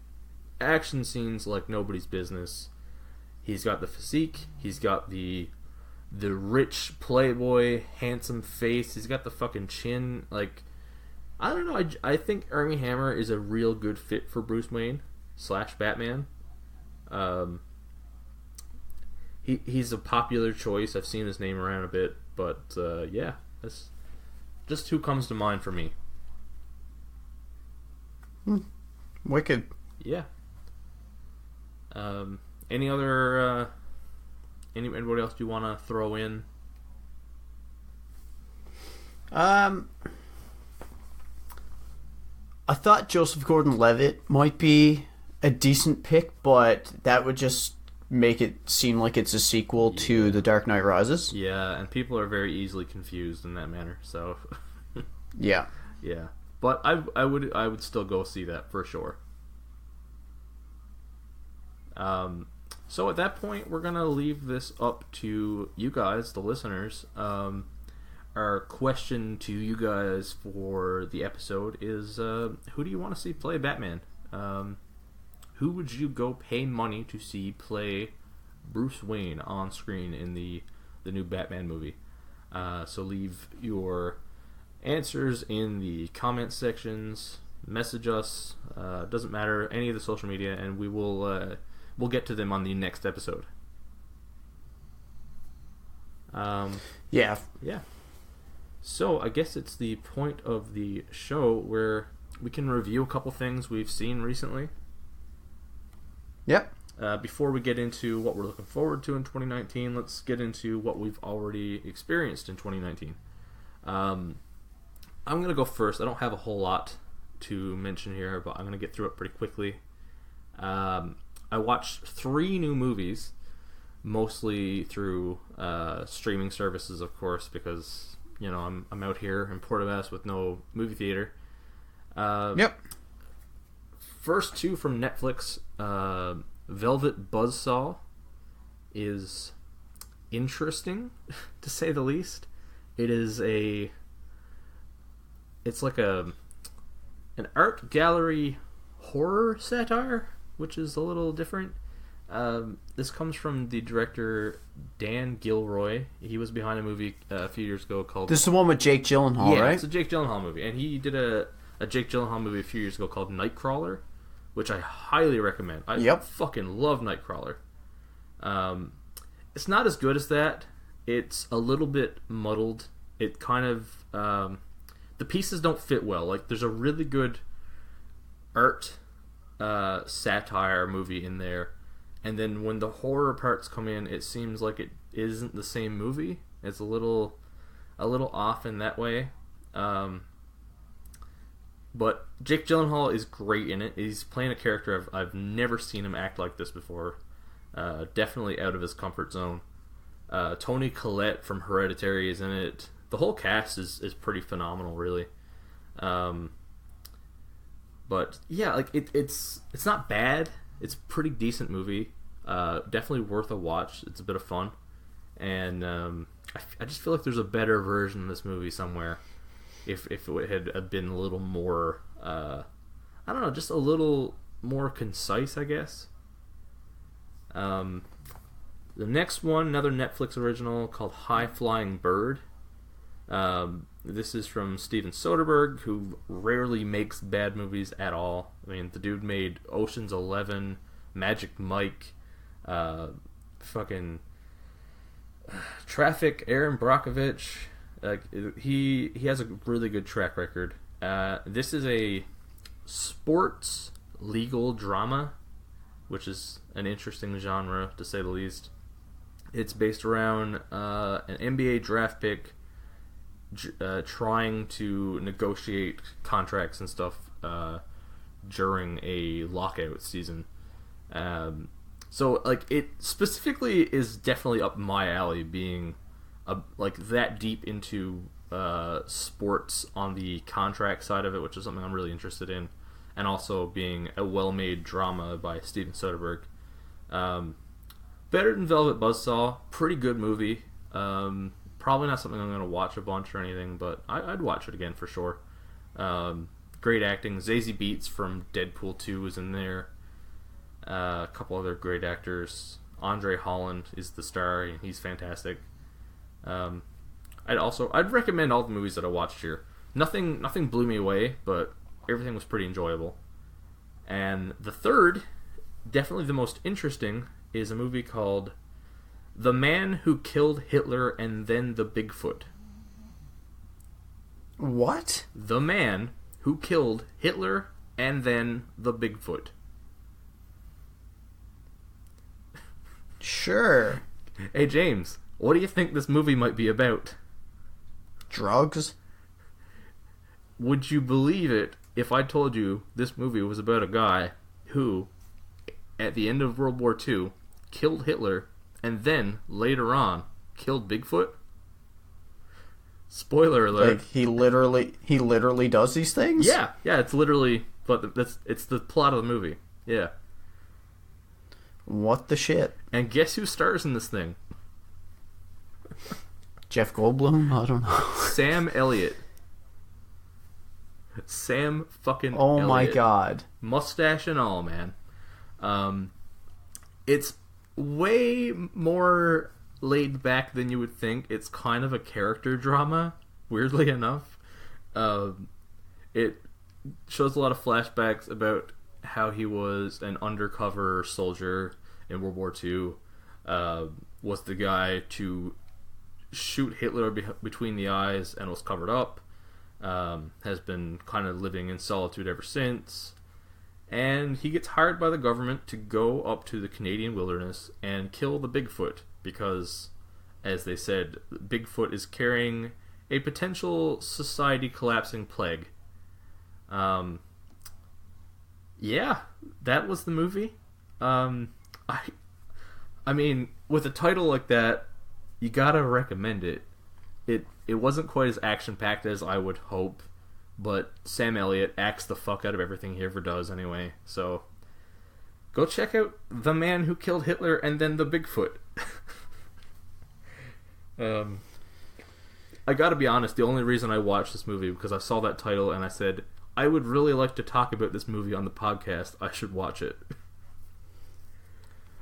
action scenes like nobody's business. He's got the physique. He's got the rich playboy, handsome face. He's got the fucking chin. Like, I don't know. I think Armie Hammer is a real good fit for Bruce Wayne / Batman. He's a popular choice. I've seen his name around a bit, but yeah, that's just who comes to mind for me. Wicked. Yeah. Any other? Anybody else do you want to throw in? I thought Joseph Gordon-Levitt might be a decent pick, but that would just make it seem like it's a sequel to The Dark Knight Rises. Yeah, and people are very easily confused in that manner. So, yeah. But I would still go see that for sure. So at that point, we're gonna leave this up to you guys, the listeners. Our question to you guys for the episode is, who do you want to see play Batman? Who would you go pay money to see play Bruce Wayne on screen in the new Batman movie? So leave your answers in the comment sections. Message us. Doesn't matter, any of the social media, and we will we'll get to them on the next episode. Yeah. So I guess it's the point of the show where we can review a couple things we've seen recently. Yep. Before we get into what we're looking forward to in 2019, let's get into what we've already experienced in 2019. I'm going to go first. I don't have a whole lot to mention here, but I'm going to get through it pretty quickly. I watched 3 new movies, mostly through streaming services, of course, because I'm out here in Portobello with no movie theater. Yep. First 2 from Netflix. Velvet Buzzsaw is interesting, to say the least. It's like an art gallery horror satire, which is a little different. This comes from the director Dan Gilroy. He was behind a movie a few years ago called... This is the one with Jake Gyllenhaal, right? Yeah, it's a Jake Gyllenhaal movie. And he did a Jake Gyllenhaal movie a few years ago called Nightcrawler, which I highly recommend. I fucking love Nightcrawler. It's not as good as that. It's a little bit muddled. It kind of... the pieces don't fit well. Like, there's a really good art satire movie in there, and then when the horror parts come in, it seems like it isn't the same movie. It's a little off in that way. But Jake Gyllenhaal is great in it. He's playing a character I've never seen him act like this before. Definitely out of his comfort zone. Toni Collette from Hereditary is in it. The whole cast is pretty phenomenal, really. But yeah, like it's not bad. It's a pretty decent movie. Definitely worth a watch. It's a bit of fun, and I just feel like there's a better version of this movie somewhere. If it had been a little more, I don't know, just a little more concise, I guess. The next one, another Netflix original called High Flying Bird. This is from Steven Soderbergh, who rarely makes bad movies at all. I mean, the dude made Ocean's 11, Magic Mike, fucking Traffic, Aaron Brockovich. He has a really good track record. This is a sports legal drama, which is an interesting genre, to say the least. It's based around an NBA draft pick trying to negotiate contracts and stuff during a lockout season. So, like, it specifically is definitely up my alley, being like that deep into sports on the contract side of it, which is something I'm really interested in, and also being a well-made drama by Steven Soderbergh. Better than Velvet Buzzsaw, pretty good movie. Probably not something I'm going to watch a bunch or anything, but I'd watch it again for sure. Great acting. Zazie Beetz from Deadpool 2 is in there. A couple other great actors. Andre Holland is the star, and he's fantastic. I'd recommend all the movies that I watched here. Nothing blew me away, but everything was pretty enjoyable. And the third, definitely the most interesting, is a movie called The Man Who Killed Hitler and Then the Bigfoot. What? The Man Who Killed Hitler and Then the Bigfoot. Sure. Hey, James, what do you think this movie might be about? Drugs? Would you believe it if I told you this movie was about a guy who, at the end of World War II, killed Hitler and then, later on, killed Bigfoot? Spoiler alert. Like, he literally does these things? Yeah, it's literally, but it's the plot of the movie. Yeah. What the shit? And guess who stars in this thing? Jeff Goldblum? I don't know. Sam Elliott. Sam fucking Oh Elliott. my god. Mustache and all, man. It's way more laid back than you would think. It's kind of a character drama, weirdly enough. It shows a lot of flashbacks about how he was an undercover soldier in World War II, was the guy to shoot Hitler between the eyes and was covered up, has been kind of living in solitude ever since, and he gets hired by the government to go up to the Canadian wilderness and kill the Bigfoot because, as they said, Bigfoot is carrying a potential society collapsing plague. Yeah, that was the movie. I mean, with a title like that, you gotta recommend it. It wasn't quite as action-packed as I would hope, but Sam Elliott acts the fuck out of everything he ever does anyway, so go check out The Man Who Killed Hitler and Then the Bigfoot. I gotta be honest, the only reason I watched this movie because I saw that title and I said, I would really like to talk about this movie on the podcast. I should watch it.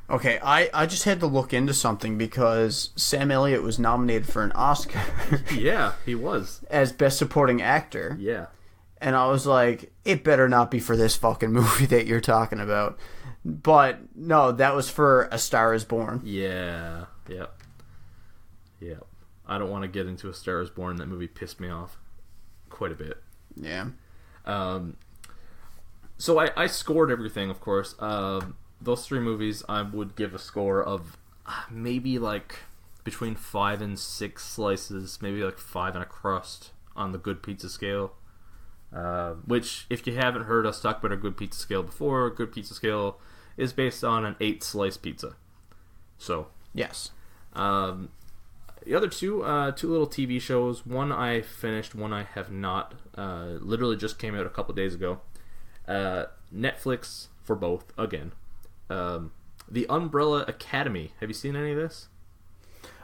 Okay, I just had to look into something because Sam Elliott was nominated for an Oscar. Yeah, he was. As Best Supporting Actor. Yeah. And I was like, it better not be for this fucking movie that you're talking about. But, no, that was for A Star Is Born. Yeah. Yep. Yep. I don't want to get into A Star Is Born. That movie pissed me off quite a bit. Yeah. So I scored everything, of course. Those three movies, I would give a score of maybe like between 5 and 6 slices, maybe like 5 and a crust on the Good Pizza scale. Which, if you haven't heard us talk about our Good Pizza scale before, Good Pizza scale is based on an 8-slice pizza. So, yes. The other two little TV shows. One I finished, one I have not. Literally just came out a couple days ago. Netflix for both, again. The Umbrella Academy. Have you seen any of this?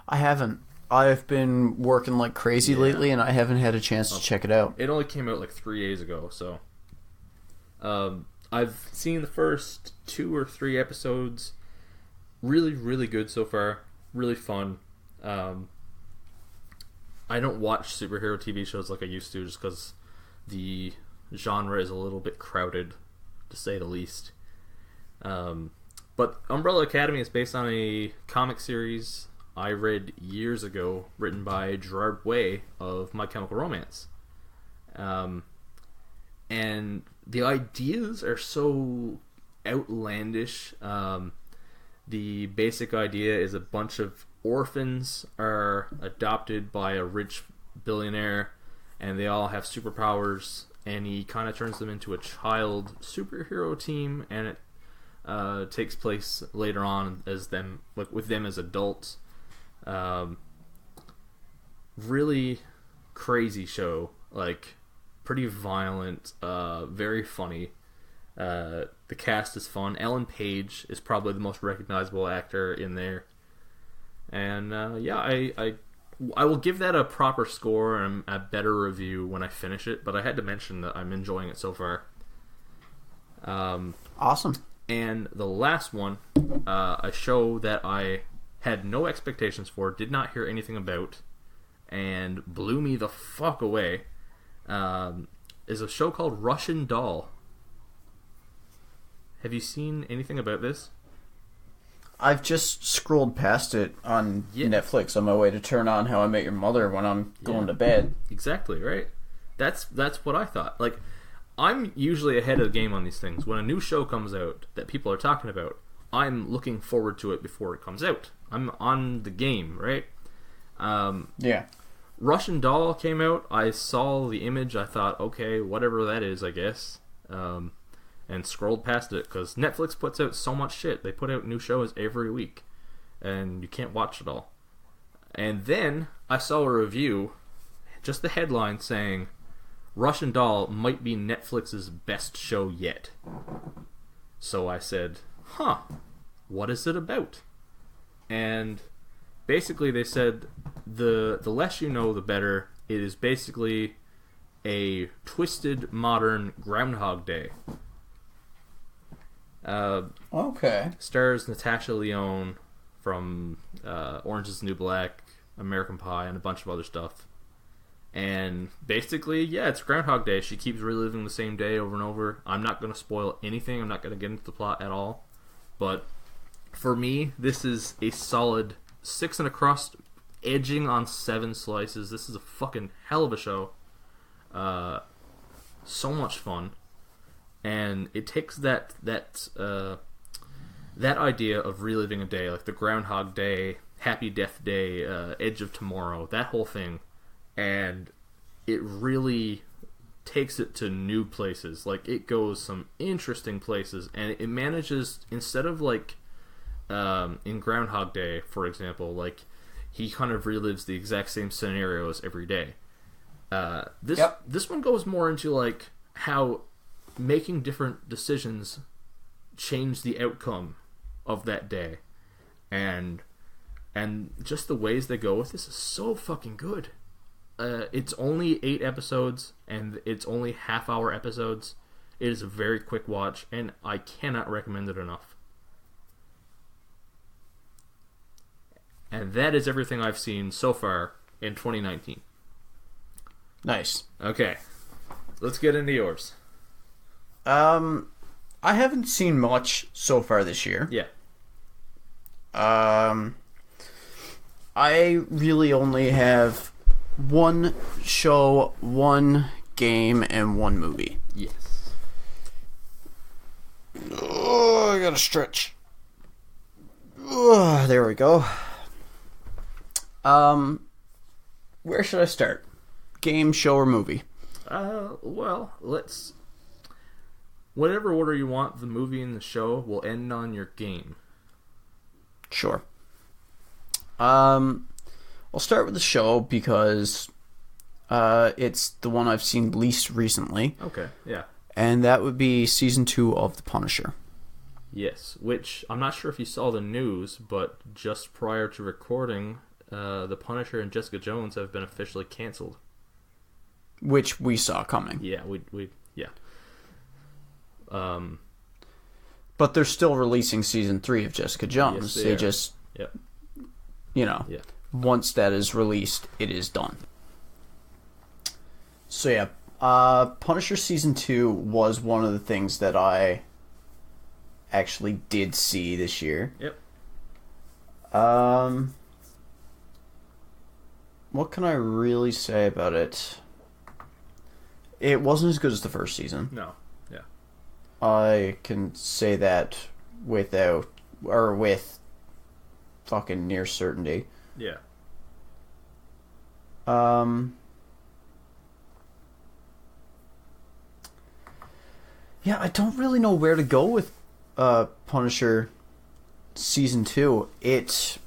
I haven't. I've been working like crazy lately, and I haven't had a chance to check it out. It only came out like 3 days ago, so... I've seen the first 2 or 3 episodes. Really, really good so far. Really fun. I don't watch superhero TV shows like I used to, just because the genre is a little bit crowded, to say the least. But Umbrella Academy is based on a comic series I read years ago, written by Gerard Way of My Chemical Romance. And the ideas are so outlandish. The basic idea is a bunch of orphans are adopted by a rich billionaire, and they all have superpowers, and he kind of turns them into a child superhero team, and it takes place later on as them, like with them as adults. Really crazy show, like pretty violent, very funny. The cast is fun. Ellen Page is probably the most recognizable actor in there, and I will give that a proper score and a better review when I finish it. But I had to mention that I'm enjoying it so far. Awesome. And the last one, a show that I had no expectations for, did not hear anything about, and blew me the fuck away, is a show called Russian Doll. Have you seen anything about this? I've just scrolled past it on Netflix on my way to turn on How I Met Your Mother when I'm going to bed. Exactly, right? That's what I thought. Like, I'm usually ahead of the game on these things. When a new show comes out that people are talking about, I'm looking forward to it before it comes out. I'm on the game, right? Yeah. Russian Doll came out. I saw the image. I thought, okay, whatever that is, I guess. And scrolled past it because Netflix puts out so much shit. They put out new shows every week, and you can't watch it all. And then I saw a review, just the headline saying, Russian Doll might be Netflix's best show yet. So I said, what is it about? And basically they said the less you know, the better. It is basically a twisted modern Groundhog Day. Okay. Stars Natasha Lyonne from Orange is the New Black, American Pie, and a bunch of other stuff. And basically, it's Groundhog Day. She keeps reliving the same day over and over. I'm not going to spoil anything. I'm not going to get into the plot at all. But for me, this is a solid 6 and a crust, edging on 7 slices. This is a fucking hell of a show. So much fun. And it takes that idea of reliving a day, like the Groundhog Day, Happy Death Day, Edge of Tomorrow, that whole thing, and it really takes it to new places. Like, it goes some interesting places, and it manages, instead of like in Groundhog Day, for example, like he kind of relives the exact same scenarios every day. This one goes more into like how making different decisions change the outcome of that day, and just the ways they go with this is so fucking good. It's only 8 episodes, and it's only half-hour episodes. It is a very quick watch, and I cannot recommend it enough. And that is everything I've seen so far in 2019. Nice. Okay. Let's get into yours. I haven't seen much so far this year. Yeah. I really only have one show, one game, and one movie. Yes. Oh, I gotta stretch. Oh, there we go. Where should I start? Game, show, or movie? Well, let's... Whatever order you want, the movie and the show will end on your game. Sure. I'll start with the show because it's the one I've seen least recently. Okay, yeah. And that would be Season 2 of The Punisher. Yes, which I'm not sure if you saw the news, but just prior to recording, The Punisher and Jessica Jones have been officially canceled. Which we saw coming. Yeah, we. But they're still releasing Season 3 of Jessica Jones. Yes, they just... Yep. You know, once that is released, it is done. So yeah, Punisher Season 2 was one of the things that I actually did see this year. Yep. What can I really say about it? It wasn't as good as the first season. No. Yeah. I can say that with fucking near certainty. Yeah. Yeah, I don't really know where to go with Punisher season 2, it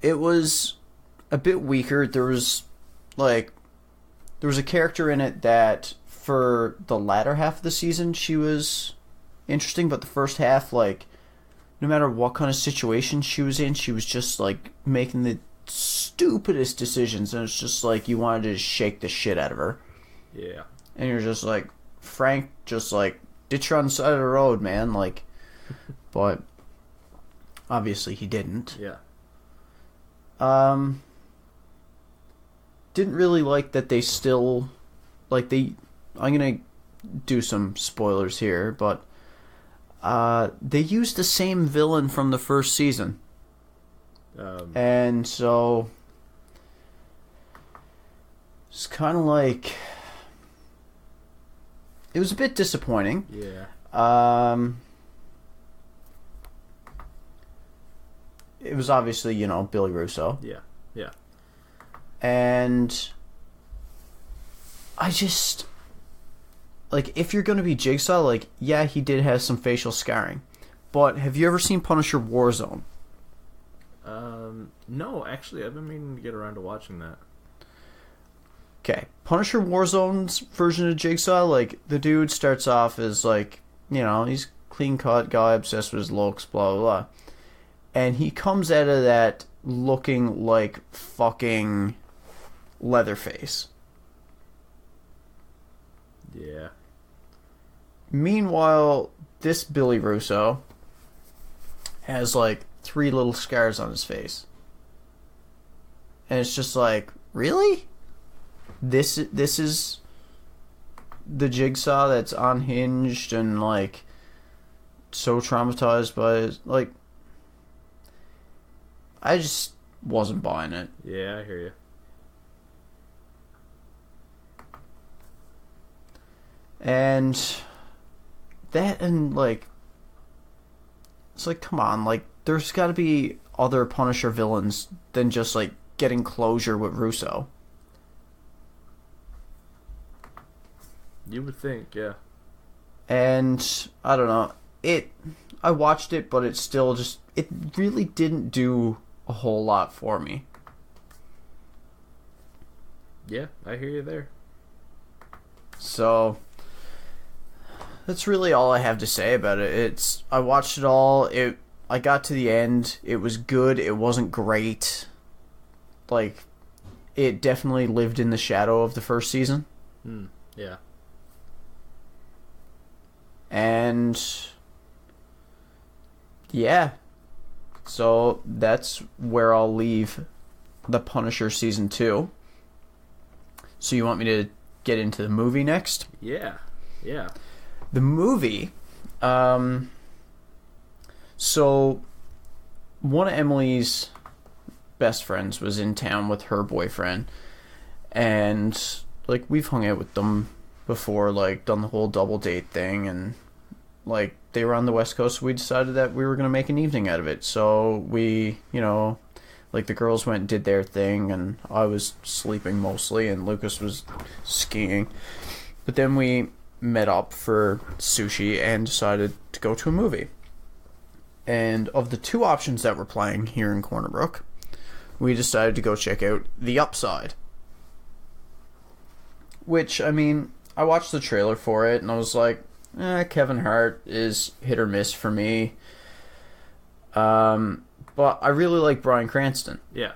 was a bit weaker. There was a character in it that for the latter half of the season she was interesting, but the first half, like, no matter what kind of situation she was in, she was just like making the stupidest decisions, and it's just like you wanted to just shake the shit out of her. Yeah. And you're just like, Frank, just like ditch her on the side of the road, man. Like, but obviously he didn't. Yeah. Didn't really like that they still, like, I'm gonna do some spoilers here, but they used the same villain from the first season. And so it's kind of like, it was a bit disappointing. Yeah. It was obviously, Billy Russo. Yeah. Yeah. And I just, like, if you're going to be Jigsaw, like, yeah, he did have some facial scarring. But have you ever seen Punisher Warzone? No, actually, I've been meaning to get around to watching that. Okay. Punisher Warzone's version of Jigsaw, like, the dude starts off as, like, he's clean-cut guy, obsessed with his looks, blah, blah, blah. And he comes out of that looking like fucking Leatherface. Yeah. Meanwhile, this Billy Russo has, like, 3 little scars on his face. And it's just like, really? This is the Jigsaw that's unhinged and, like, so traumatized by his, like, I just wasn't buying it. Yeah, I hear you. And that, and, like, it's like, come on, like, there's got to be other Punisher villains than just, like, getting closure with Russo. You would think, yeah. And I don't know, I watched it, but it still just, it really didn't do a whole lot for me. Yeah, I hear you there. So that's really all I have to say about it. I watched it all. I got to the end. It was good. It wasn't great. Like, it definitely lived in the shadow of the first season. Yeah. And yeah. So that's where I'll leave The Punisher Season 2. So you want me to get into the movie next? Yeah. Yeah. The movie, so one of Emily's best friends was in town with her boyfriend, and, like, we've hung out with them before, like, done the whole double date thing, and, like, they were on the West Coast, so we decided that we were going to make an evening out of it. So we, like, the girls went and did their thing, and I was sleeping mostly, and Lucas was skiing. But then we met up for sushi and decided to go to a movie. And of the 2 options that were playing here in Corner Brook, we decided to go check out The Upside. Which, I mean, I watched the trailer for it, and I was like, Kevin Hart is hit or miss for me. But I really like Bryan Cranston. Yeah.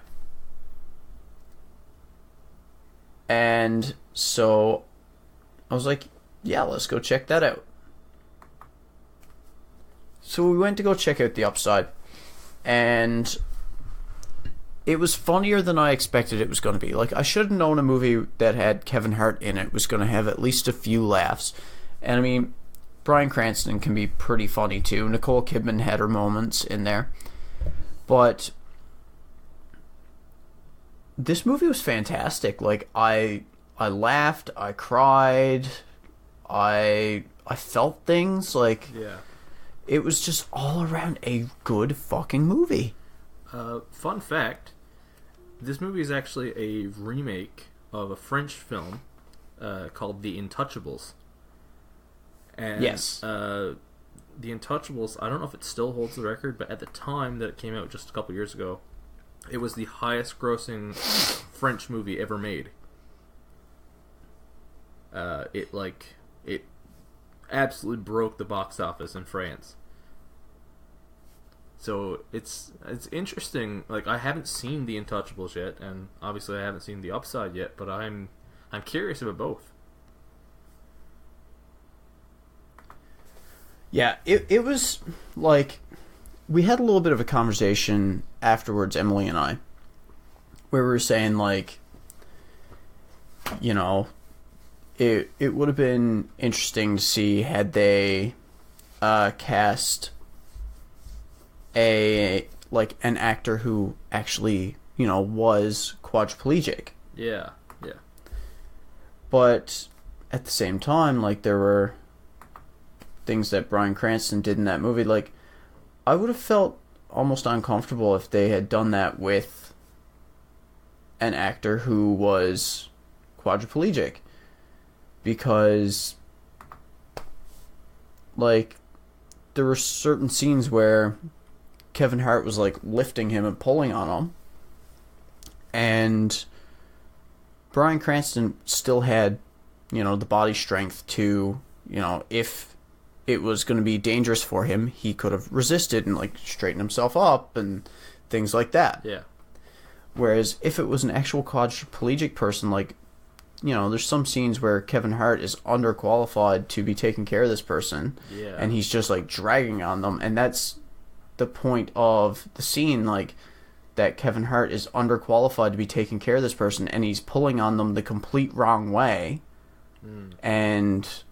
And so I was like, yeah, let's go check that out. So we went to go check out The Upside, and it was funnier than I expected it was going to be. Like, I should have known a movie that had Kevin Hart in it was going to have at least a few laughs. And I mean, Bryan Cranston can be pretty funny too. Nicole Kidman had her moments in there. But this movie was fantastic. Like, I laughed, I cried, I felt things. Like, Yeah. it was just all around a good fucking movie. Fun fact, this movie is actually a remake of a French film called The Untouchables. And, Yes. The Untouchables, I don't know if it still holds the record, but at the time that it came out just a couple years ago, it was the highest grossing French movie ever made. It absolutely broke the box office in France. So it's interesting. Like, I haven't seen The Untouchables yet, and obviously I haven't seen The Upside yet, but I'm curious about both. Yeah, it was like we had a little bit of a conversation afterwards, Emily and I, where we were saying, like, you know, it would have been interesting to see had they cast an actor who actually, you know, was quadriplegic. Yeah. But at the same time, like, there were things that Bryan Cranston did in that movie. Like, I would have felt almost uncomfortable if they had done that with an actor who was quadriplegic, because, like, there were certain scenes where Kevin Hart was, like, lifting him and pulling on him, and Bryan Cranston still had, you know, the body strength to, you know, if it was going to be dangerous for him, he could have resisted and, like, straightened himself up and things like that. Yeah. Whereas if it was an actual quadriplegic person, like, you know, there's some scenes where Kevin Hart is underqualified to be taking care of this person. Yeah. And he's just, like, dragging on them. And that's the point of the scene, like, that Kevin Hart is underqualified to be taking care of this person, and he's pulling on them the complete wrong way, and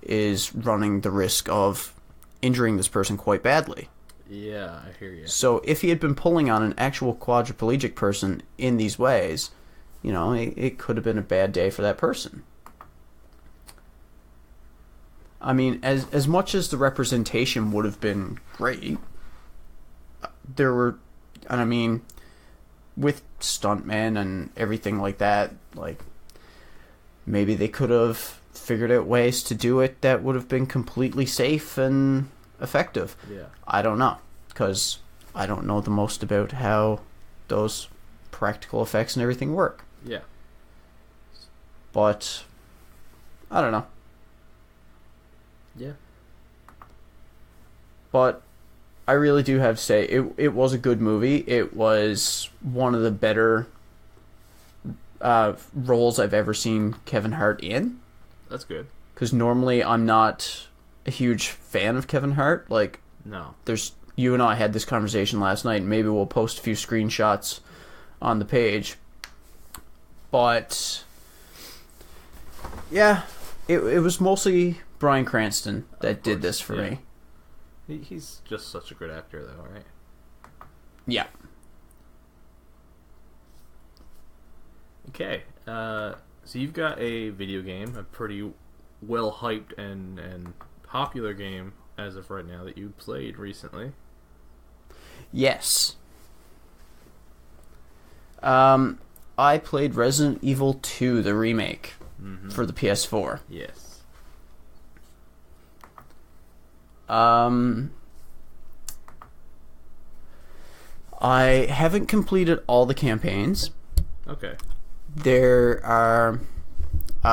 is running the risk of injuring this person quite badly. Yeah, I hear you. So if he had been pulling on an actual quadriplegic person in these ways, you know, it could have been a bad day for that person. I mean, as much as the representation would have been great, there were, and I mean, with stuntmen and everything like that, like, maybe they could have figured out ways to do it that would have been completely safe and effective. Yeah. I don't know, because I don't know the most about how those practical effects and everything work. Yeah. But I don't know. Yeah. But I really do have to say, it was a good movie. It was one of the better roles I've ever seen Kevin Hart in. That's good. Because normally I'm not a huge fan of Kevin Hart. Like, No. you and I had this conversation last night, and maybe we'll post a few screenshots on the page. But yeah, it was mostly Bryan Cranston that did this for me. He's just such a good actor, though, right? Yeah. Okay. So you've got a video game, a pretty well hyped and popular game as of right now that you played recently. Yes. I played Resident Evil 2, the remake, for the PS4. Yes. I haven't completed all the campaigns. Okay. There are,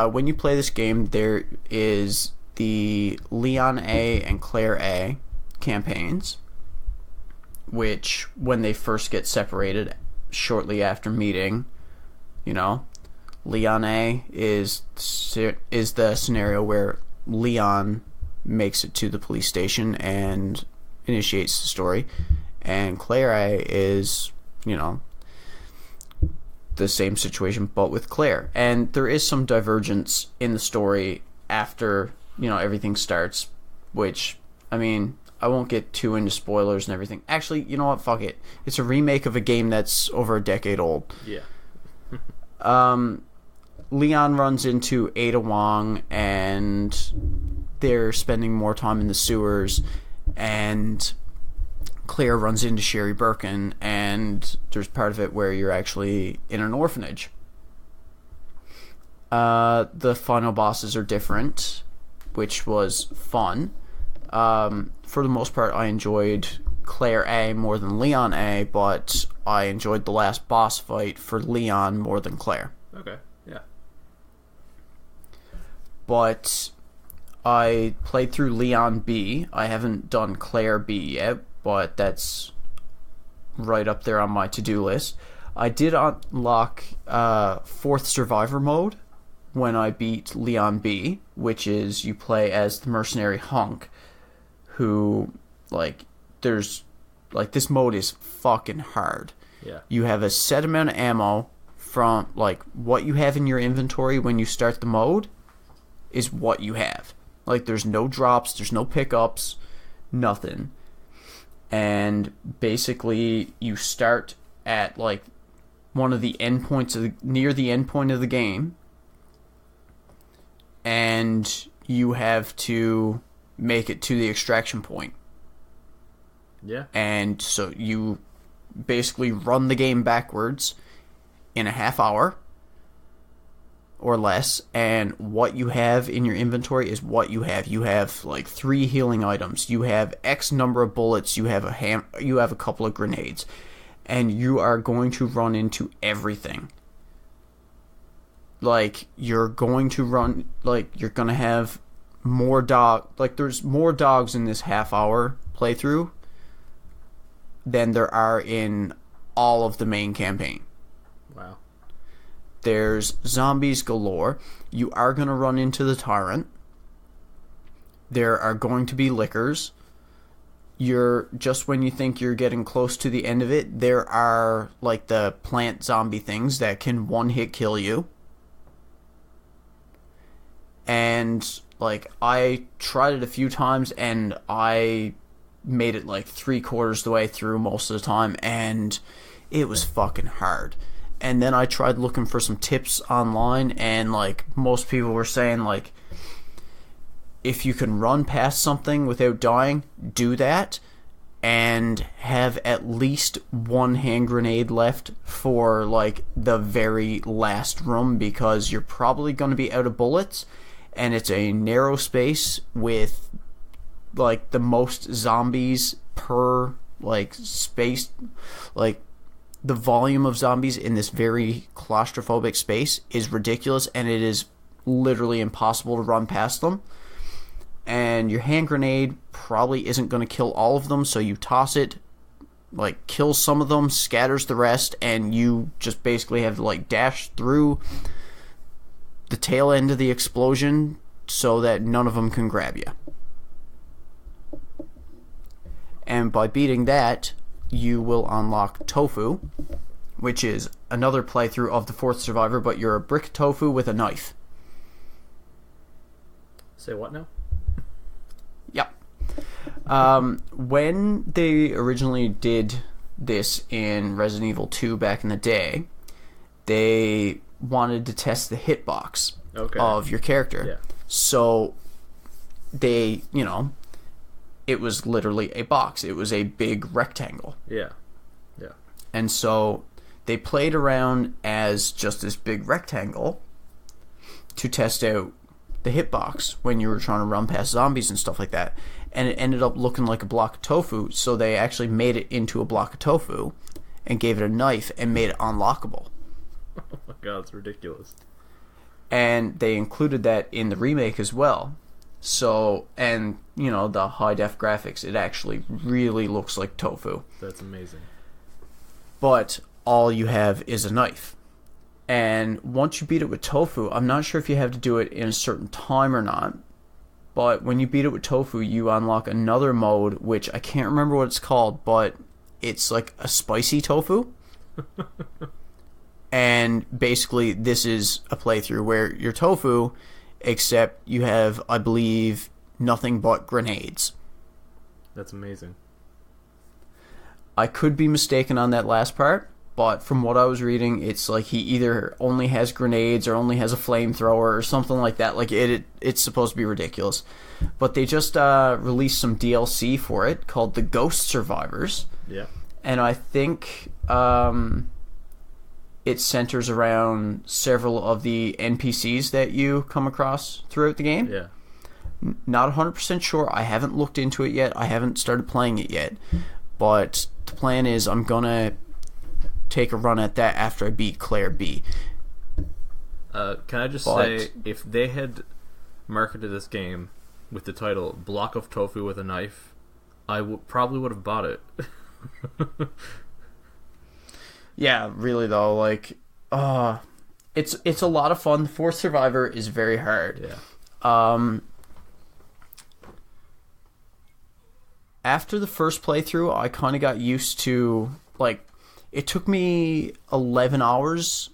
when you play this game, there is the Leon A and Claire A campaigns, which, when they first get separated shortly after meeting, you know, Leon A is the scenario where Leon makes it to the police station and initiates the story, and Claire A is, you know, the same situation but with Claire. And there is some divergence in the story after, you know, everything starts, which, I mean, I won't get too into spoilers and everything. Actually, you know what, fuck it, it's a remake of a game that's over a decade old. Yeah. Leon runs into Ada Wong, and they're spending more time in the sewers, and Claire runs into Sherry Birkin, and there's part of it where you're actually in an orphanage. The final bosses are different, which was fun. For the most part, I enjoyed Claire A more than Leon A, but I enjoyed the last boss fight for Leon more than Claire. Okay, yeah. But I played through Leon B. I haven't done Claire B yet, but that's right up there on my to-do list. I did unlock fourth survivor mode when I beat Leon B, which is you play as the mercenary Hunk, who, like, there's, like, this mode is fucking hard. Yeah. You have a set amount of ammo from, like, what you have in your inventory when you start the mode is what you have. Like, there's no drops, there's no pickups, nothing. And basically, you start at, like, one of the endpoints near the end point of the game, and you have to make it to the extraction point. Yeah. And so you basically run the game backwards in a half hour or less, and what you have in your inventory is what you have. You have like 3 healing items, you have X number of bullets, you have a couple of grenades, and you are going to run into everything. Like, you're going to have more there's more dogs in this half hour playthrough than there are in all of the main campaign. Wow. There's zombies galore. You are going to run into the tyrant. There are going to be lickers. Just when you think you're getting close to the end of it, there are, like, the plant zombie things that can one-hit kill you. And, like, I tried it a few times, and I made it, like, 3/4 the way through most of the time, and it was fucking hard. And then I tried looking for some tips online, and, like, most people were saying, like, if you can run past something without dying, do that, and have at least 1 hand grenade left for, like, the very last room, because you're probably going to be out of bullets, and it's a narrow space with, like, the most zombies per, like, space. Like, the volume of zombies in this very claustrophobic space is ridiculous, and it is literally impossible to run past them. And your hand grenade probably isn't going to kill all of them, so you toss it, like, kills some of them, scatters the rest, and you just basically have to, like, dash through the tail end of the explosion so that none of them can grab you. And by beating that, you will unlock Tofu, which is another playthrough of the fourth survivor, but you're a brick tofu with a knife. Say what now? Yep. When they originally did this in Resident Evil 2 back in the day, they wanted to test the hitbox of your character. Yeah. So they, it was literally a box. It was a big rectangle. Yeah. Yeah. And so they played around as just this big rectangle to test out the hitbox when you were trying to run past zombies and stuff like that. And it ended up looking like a block of tofu, so they actually made it into a block of tofu and gave it a knife and made it unlockable. Oh my god, it's ridiculous. And they included that in the remake as well. So, and, the high-def graphics, it actually really looks like tofu. That's amazing. But all you have is a knife. And once you beat it with Tofu, I'm not sure if you have to do it in a certain time or not, but when you beat it with Tofu, you unlock another mode, which I can't remember what it's called, but it's like a spicy tofu. And basically, this is a playthrough where you're Tofu, except you have, I believe, nothing but grenades. That's amazing. I could be mistaken on that last part, but from what I was reading, it's like he either only has grenades or only has a flamethrower or something like that. Like, it's supposed to be ridiculous. But they just released some DLC for it called The Ghost Survivors. Yeah. And I think it centers around several of the NPCs that you come across throughout the game. Yeah. Not 100% sure. I haven't looked into it yet. I haven't started playing it yet. But the plan is I'm going to take a run at that after I beat Claire B. Can I just say, if they had marketed this game with the title Block of Tofu with a Knife, I probably would have bought it. Yeah, really though, like, it's a lot of fun. The fourth survivor is very hard. Yeah. After the first playthrough, I kind of got used to, like, it took me 11 hours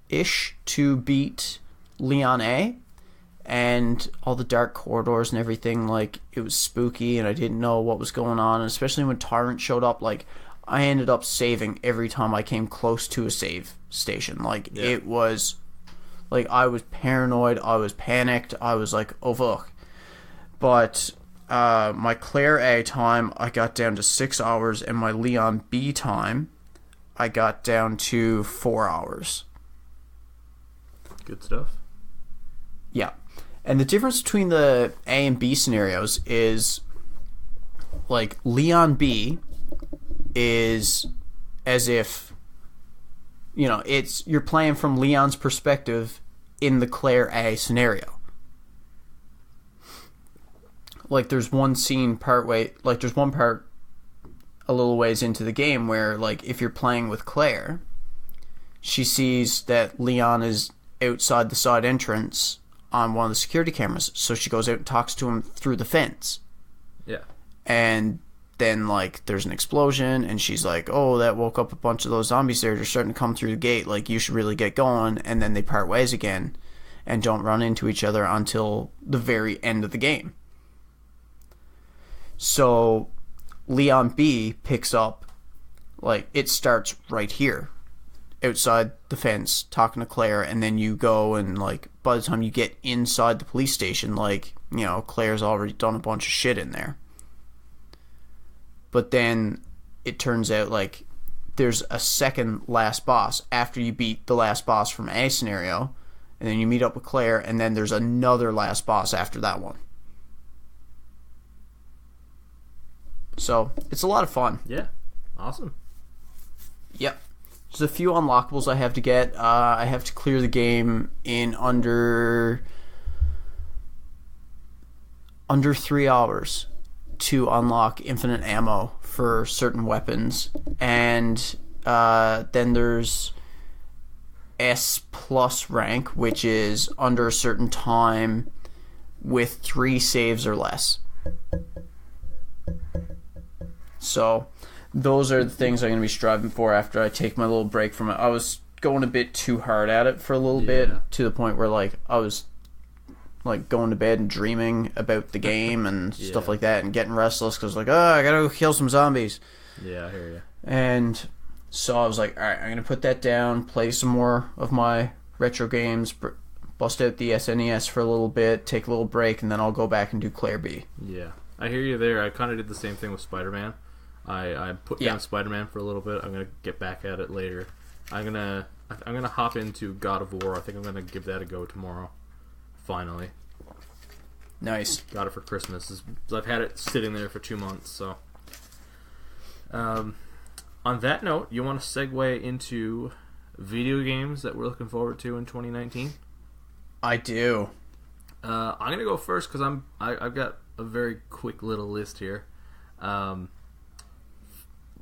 ish to beat Leon A, and all the dark corridors and everything. Like, it was spooky and I didn't know what was going on, and especially when Tyrant showed up, like, I ended up saving every time I came close to a save station. Like, It was like, I was paranoid, I was panicked, I was like, oh fuck. But my Claire A time, I got down to 6 hours, and my Leon B time, I got down to 4 hours. Good stuff. Yeah. And the difference between the A and B scenarios is, like, Leon B is as if, you know, you're playing from Leon's perspective in the Claire A scenario. Like, there's one part a little ways into the game where, like, if you're playing with Claire, she sees that Leon is outside the side entrance on one of the security cameras, so she goes out and talks to him through the fence. Yeah. And then, like, there's an explosion, and she's like, oh, that woke up a bunch of those zombies there. They're starting to come through the gate. Like, you should really get going. And then they part ways again and don't run into each other until the very end of the game. So Leon B picks up, like, it starts right here outside the fence talking to Claire, and then you go and, like, by the time you get inside the police station, like, you know, Claire's already done a bunch of shit in there. But then it turns out, like, there's a second last boss after you beat the last boss from A scenario, and then you meet up with Claire, and then there's another last boss after that one. So it's a lot of fun. Yeah. Awesome. Yep. There's a few unlockables I have to get. I have to clear the game in under 3 hours to unlock infinite ammo for certain weapons. And then there's S plus rank, which is under a certain time with 3 saves or less. So those are the things I'm going to be striving for after I take my little break from it. I was going a bit too hard at it for a little bit, to the point where, like, I was, like, going to bed and dreaming about the game and stuff like that, and getting restless because, like, oh, I gotta go kill some zombies. Yeah, I hear you. And so I was like, alright, I'm gonna put that down, play some more of my retro games, bust out the SNES for a little bit, take a little break, and then I'll go back and do Claire B. Yeah, I hear you there. I kind of did the same thing with Spider-Man. I put down Spider-Man for a little bit. I'm gonna get back at it later. I'm gonna hop into God of War. I think I'm gonna give that a go tomorrow. Finally. Nice. Got it for Christmas. I've had it sitting there for 2 months. So, on that note, you want to segue into video games that we're looking forward to in 2019? I do. I'm gonna go first because I've got a very quick little list here.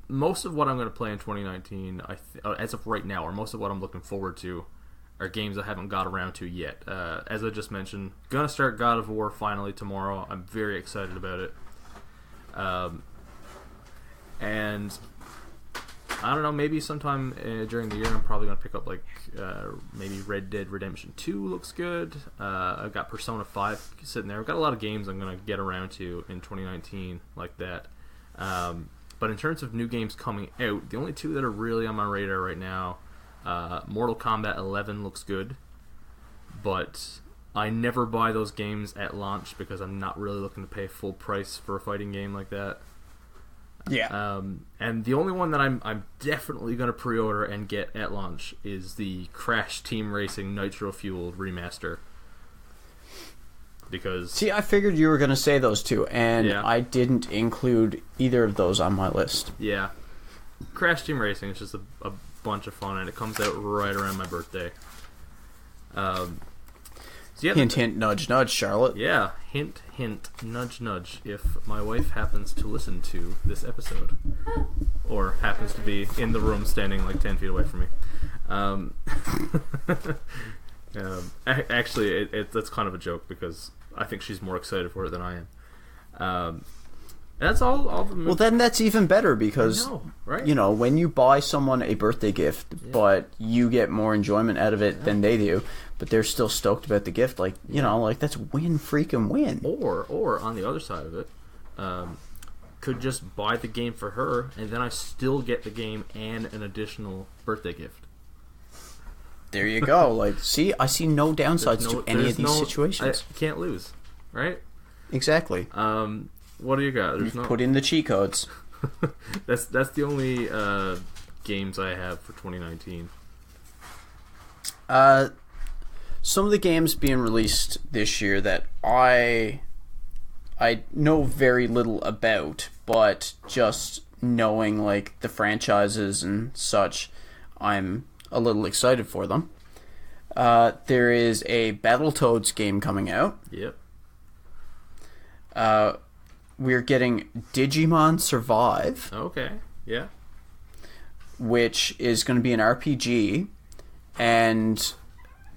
Most of what I'm going to play in 2019, as of right now, or most of what I'm looking forward to, are games I haven't got around to yet. As I just mentioned, gonna start God of War finally tomorrow. I'm very excited about it. And I don't know, maybe sometime during the year I'm probably gonna pick up, like, maybe Red Dead Redemption 2 looks good. I've got Persona 5 sitting there. I've got a lot of games I'm gonna get around to in 2019 like that. But in terms of new games coming out, the only 2 that are really on my radar right now, Mortal Kombat 11 looks good, but I never buy those games at launch because I'm not really looking to pay full price for a fighting game like that. Yeah. And the only one that I'm definitely going to pre-order and get at launch is the Crash Team Racing Nitro Fueled remaster. Because See, I figured you were going to say those two, and Yeah. I didn't include either of those on my list. yeah, Crash Team Racing is just a bunch of fun, and it comes out right around my birthday. So yeah, Hint, hint, nudge, nudge, Charlotte. yeah, hint, hint, nudge, nudge. If my wife happens to listen to this episode, or happens to be in the room, standing like 10 feet away from me. Actually, that's kind of a joke because I think she's more excited for it than I am. That's all the Well, then that's even better because, right? you know, when you buy someone a birthday gift, but you get more enjoyment out of it than they do, but they're still stoked about the gift, like, you know, like, that's win freaking win. Or on the other side of it, could just buy the game for her, and then I still get the game and an additional birthday gift. There you go. Like, see, I see no downsides to any of these situations. I can't lose, right? Exactly. What do you got? You've put in the cheat codes. That's the only games I have for 2019. Some of the games being released this year that I know very little about, but just knowing like the franchises and such, I'm a little excited for them. There is a Battletoads game coming out. Yep. We're getting Digimon Survive. Okay. Yeah. Which is going to be an RPG, and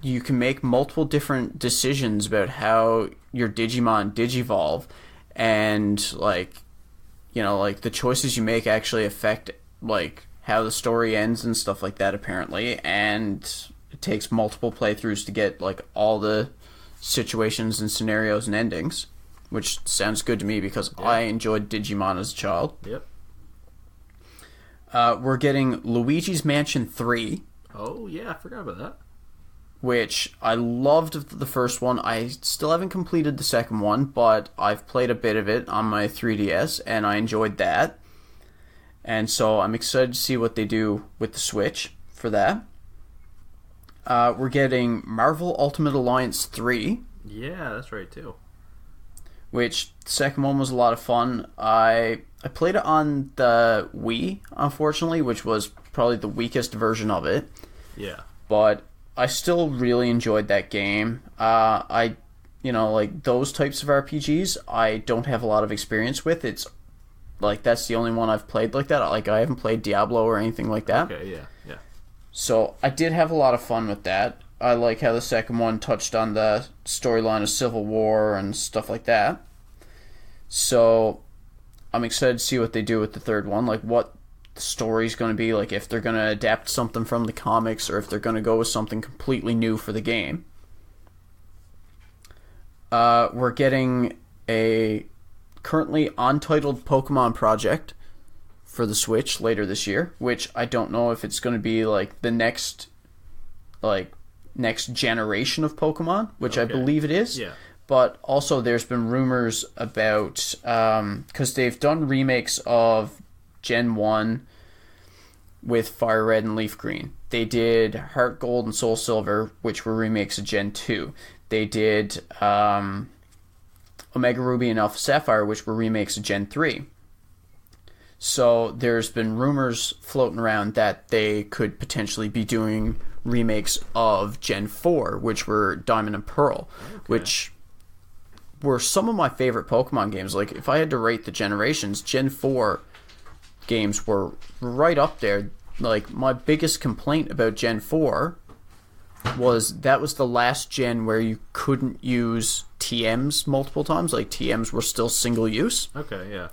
you can make multiple different decisions about how your Digimon digivolve, and like, you know, like the choices you make actually affect like how the story ends and stuff like that, apparently, and it takes multiple playthroughs to get like all the situations and scenarios and endings, which sounds good to me because I enjoyed Digimon as a child. Yep. We're getting Luigi's Mansion 3. Oh, yeah, I forgot about that. Which I loved the first one. I still haven't completed the second one, but I've played a bit of it on my 3DS, and I enjoyed that. And so I'm excited to see what they do with the Switch for that. We're getting Marvel Ultimate Alliance 3. Yeah, that's right, too. Which, the second one was a lot of fun. I played it on the Wii, unfortunately, which was probably the weakest version of it. Yeah. But I still really enjoyed that game. You know, like, those types of RPGs, I don't have a lot of experience with. It's, like, that's the only one I've played like that. Like, I haven't played Diablo or anything like that. Okay, yeah. So, I did have a lot of fun with that. I like how the second one touched on the storyline of Civil War and stuff like that. So, I'm excited to see what they do with the third one. Like, what the story's going to be. Like, if they're going to adapt something from the comics or if they're going to go with something completely new for the game. We're getting a currently untitled Pokemon project for the Switch later this year, which I don't know if it's going to be, like, the next generation of Pokemon, which I believe it is. Yeah. But also there's been rumors about, because they've done remakes of Gen 1 with Fire Red and Leaf Green. They did Heart Gold and Soul Silver, which were remakes of Gen 2. They did Omega Ruby and Alpha Sapphire, which were remakes of Gen 3. So there's been rumors floating around that they could potentially be doing remakes of Gen 4, which were Diamond and Pearl, which were some of my favorite Pokemon games. Like, if I had to rate the generations, Gen 4 games were right up there. Like, my biggest complaint about Gen 4 was that was the last gen where you couldn't use TMs multiple times. Like, TMs were still single use. Okay, yeah.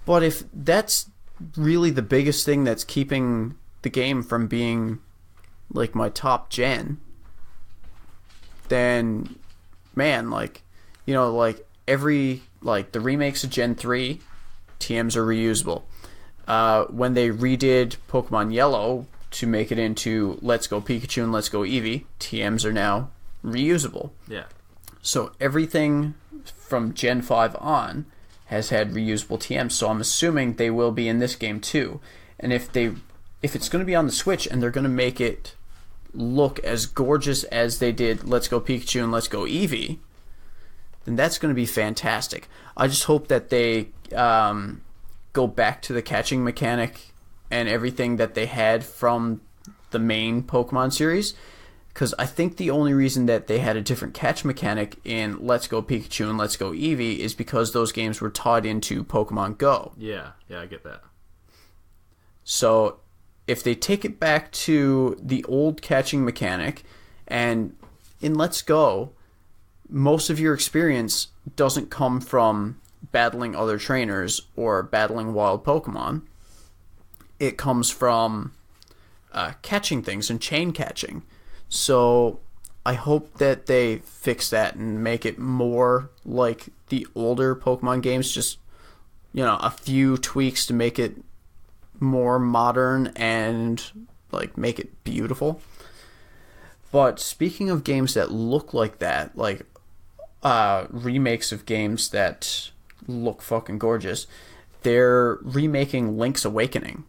But if that's really the biggest thing that's keeping the game from being, like, my top gen, then, man, like, you know, like, the remakes of Gen 3, TMs are reusable. When they redid Pokemon Yellow to make it into Let's Go Pikachu and Let's Go Eevee, TMs are now reusable. Yeah. So everything from Gen 5 on has had reusable TMs, so I'm assuming they will be in this game too. And if it's going to be on the Switch and they're going to make it look as gorgeous as they did Let's Go Pikachu and Let's Go Eevee, then that's going to be fantastic. I just hope that they go back to the catching mechanic and everything that they had from the main Pokemon series, because I think the only reason that they had a different catch mechanic in Let's Go Pikachu and Let's Go Eevee is because those games were tied into Pokemon Go. Yeah, I get that. So if they take it back to the old catching mechanic, and in Let's Go, most of your experience doesn't come from battling other trainers or battling wild Pokemon. It comes from catching things and chain catching. So I hope that they fix that and make it more like the older Pokemon games, just, a few tweaks to make it more modern and make it beautiful. But speaking of games that look like that, remakes of games that look fucking gorgeous, they're remaking Link's Awakening.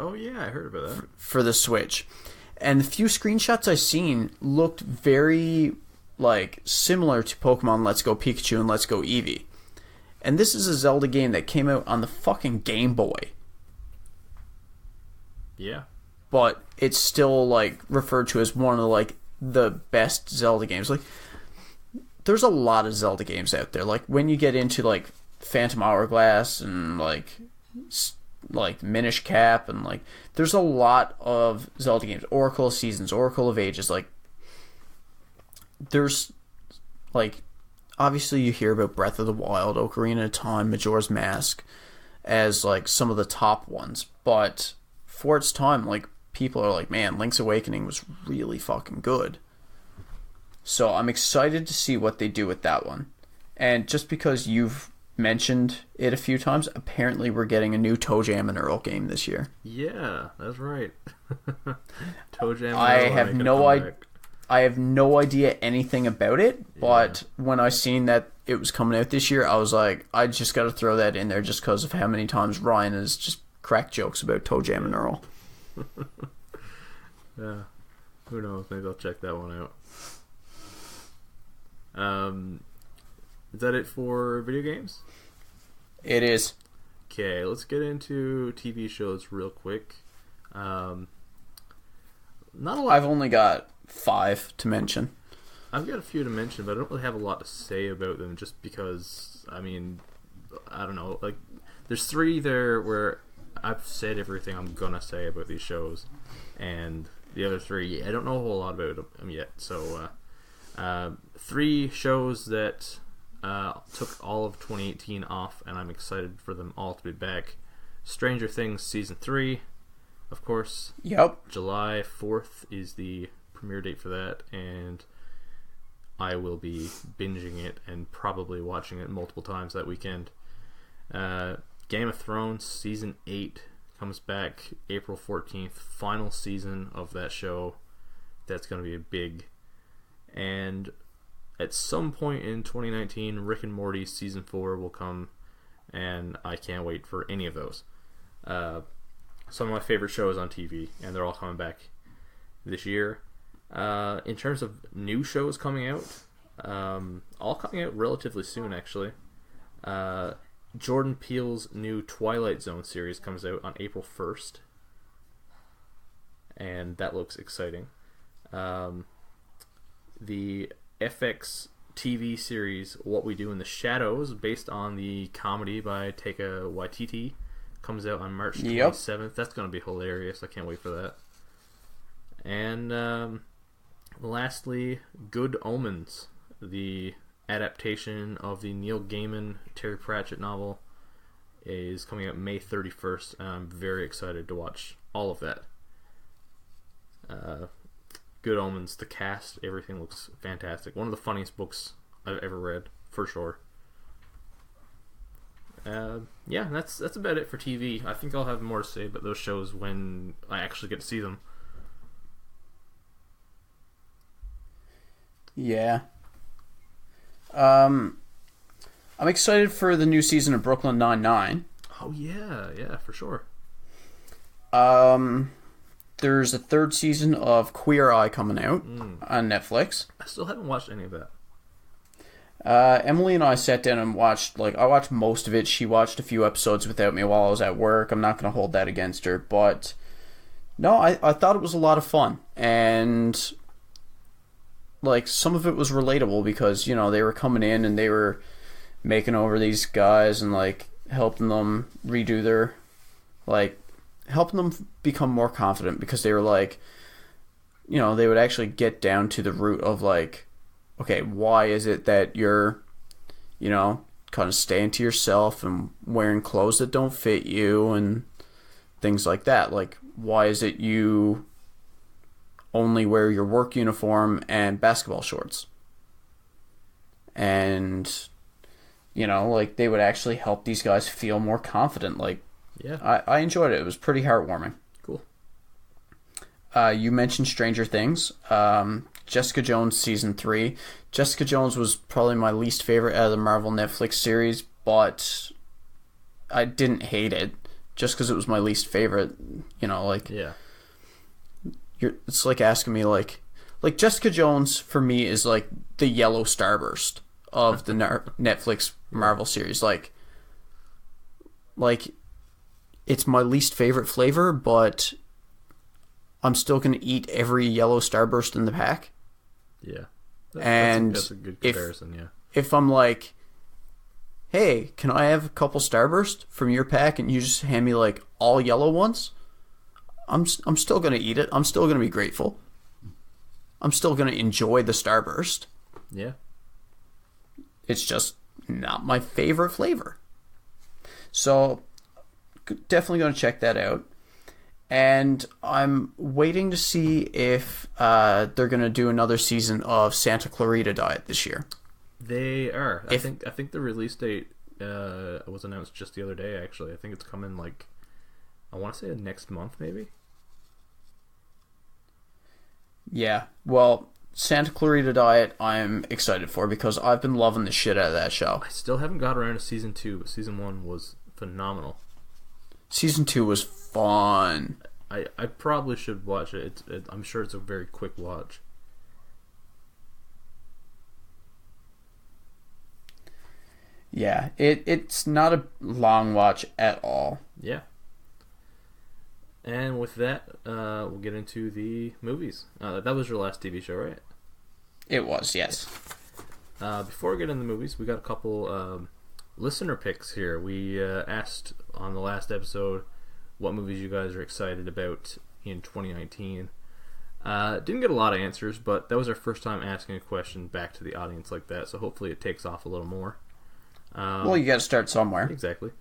Oh yeah, I heard about that. For the Switch. And the few screenshots I've seen looked very similar to Pokemon Let's Go Pikachu and Let's Go Eevee. And this is a Zelda game that came out on the fucking Game Boy. Yeah. But it's still referred to as one of the best Zelda games. There's a lot of Zelda games out there. When you get into Phantom Hourglass and Minish Cap and there's a lot of Zelda games. Oracle of Seasons, Oracle of Ages. There's obviously you hear about Breath of the Wild, Ocarina of Time, Majora's Mask as some of the top ones, but for its time, people are man, Link's Awakening was really fucking good. So I'm excited to see what they do with that one. And just because you've mentioned it a few times, apparently we're getting a new ToeJam and Earl game this year. Yeah, that's right. ToeJam and Earl. I have no idea anything about it, but when I seen that it was coming out this year, I was I just got to throw that in there just because of how many times Ryan has just cracked jokes about ToeJam and Earl. Yeah, who knows? Maybe I'll check that one out. Is that it for video games? It is. Okay, let's get into TV shows real quick. Not a lot. I've only got 5 to mention. I've got a few to mention, but I don't really have a lot to say about them just because, I don't know. There's 3 there where I've said everything I'm going to say about these shows, and the other 3, I don't know a whole lot about them yet. So, 3 shows that took all of 2018 off, and I'm excited for them all to be back. Stranger Things Season 3, of course. Yep. July 4th is the premiere date for that, and I will be binging it and probably watching it multiple times that weekend. Game of Thrones Season 8 comes back April 14th. Final season of that show. That's going to be big. And at some point in 2019, Rick and Morty Season 4 will come, and I can't wait for any of those. Some of my favorite shows on TV, and they're all coming back this year. In terms of new shows coming out, all coming out relatively soon, actually. Jordan Peele's new Twilight Zone series comes out on April 1st, and that looks exciting. The FX TV series What We Do in the Shadows, based on the comedy by Taika Waititi, comes out on March 27th. Yep. That's going to be hilarious. I can't wait for that. And lastly, Good Omens, the adaptation of the Neil Gaiman Terry Pratchett novel, is coming out May 31st, and I'm very excited to watch all of that. Good Omens, the cast, everything looks fantastic. One of the funniest books I've ever read, for sure. Yeah, that's about it for TV. I think I'll have more to say about those shows when I actually get to see them. Yeah. I'm excited for the new season of Brooklyn Nine-Nine. Oh yeah, for sure. There's a third season of Queer Eye coming out on Netflix. I still haven't watched any of that. Emily and I sat down and watched, I watched most of it. She watched a few episodes without me while I was at work. I'm not going to hold that against her. But, no, I thought it was a lot of fun. And, some of it was relatable because, they were coming in and they were making over these guys and, helping them redo their, helping them become more confident because they were, they would actually get down to the root of, okay, why is it that you're, kind of staying to yourself and wearing clothes that don't fit you and things like that? Why is it you only wear your work uniform and basketball shorts? And, they would actually help these guys feel more confident. Yeah. I enjoyed it. It was pretty heartwarming. Cool. You mentioned Stranger Things. Jessica Jones Season 3. Jessica Jones was probably my least favorite out of the Marvel Netflix series, but I didn't hate it just because it was my least favorite. Yeah. It's like asking me, Jessica Jones for me is the yellow starburst of the Netflix Marvel series. It's my least favorite flavor, but I'm still going to eat every yellow starburst in the pack. Yeah. That's a good comparison, yeah. If I'm hey, can I have a couple starburst from your pack and you just hand me all yellow ones? I'm still going to eat it. I'm still going to be grateful. I'm still going to enjoy the starburst. Yeah. It's just not my favorite flavor. So definitely going to check that out. And I'm waiting to see if they're going to do another season of Santa Clarita Diet this year. They are. I think the release date was announced just the other day, actually. I think it's coming, I want to say next month, maybe? Yeah. Well, Santa Clarita Diet I'm excited for because I've been loving the shit out of that show. I still haven't got around to Season 2, but Season 1 was phenomenal. Season 2 was fun. I probably should watch it. I'm sure it's a very quick watch. Yeah, it's not a long watch at all. Yeah. And with that, we'll get into the movies. That was your last TV show, right? It was, yes. Before we get into the movies, we got a couple listener picks here. We asked on the last episode what movies you guys are excited about in 2019. Didn't get a lot of answers, but that was our first time asking a question back to the audience like that, so hopefully it takes off a little more. Well, you got to start somewhere. Exactly.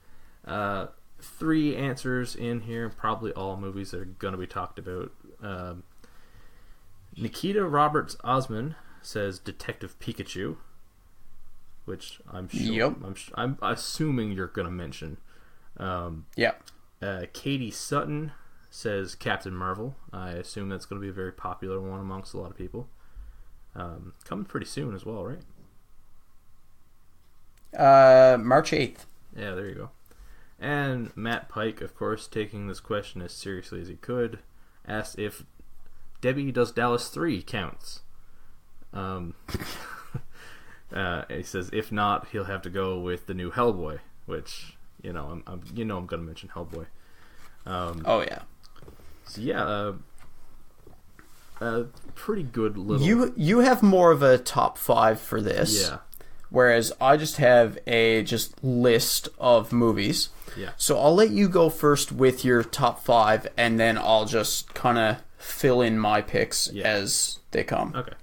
3 answers in here, probably all movies that are going to be talked about. Nikita Roberts Osman says Detective Pikachu, which I'm sure. Yep. I'm assuming you're going to mention. Yep. Katie Sutton says Captain Marvel. I assume that's going to be a very popular one amongst a lot of people. Coming pretty soon as well, right? March 8th. Yeah, there you go. And Matt Pike, of course, taking this question as seriously as he could, asked if Debbie Does Dallas 3 counts. He says if not, he'll have to go with the new Hellboy, which I'm going to mention Hellboy. Oh yeah. So yeah, pretty good little. You have more of a top 5 for this. Yeah. Whereas I just have a list of movies. Yeah. So I'll let you go first with your top 5, and then I'll just kind of fill in my picks as they come. Okay.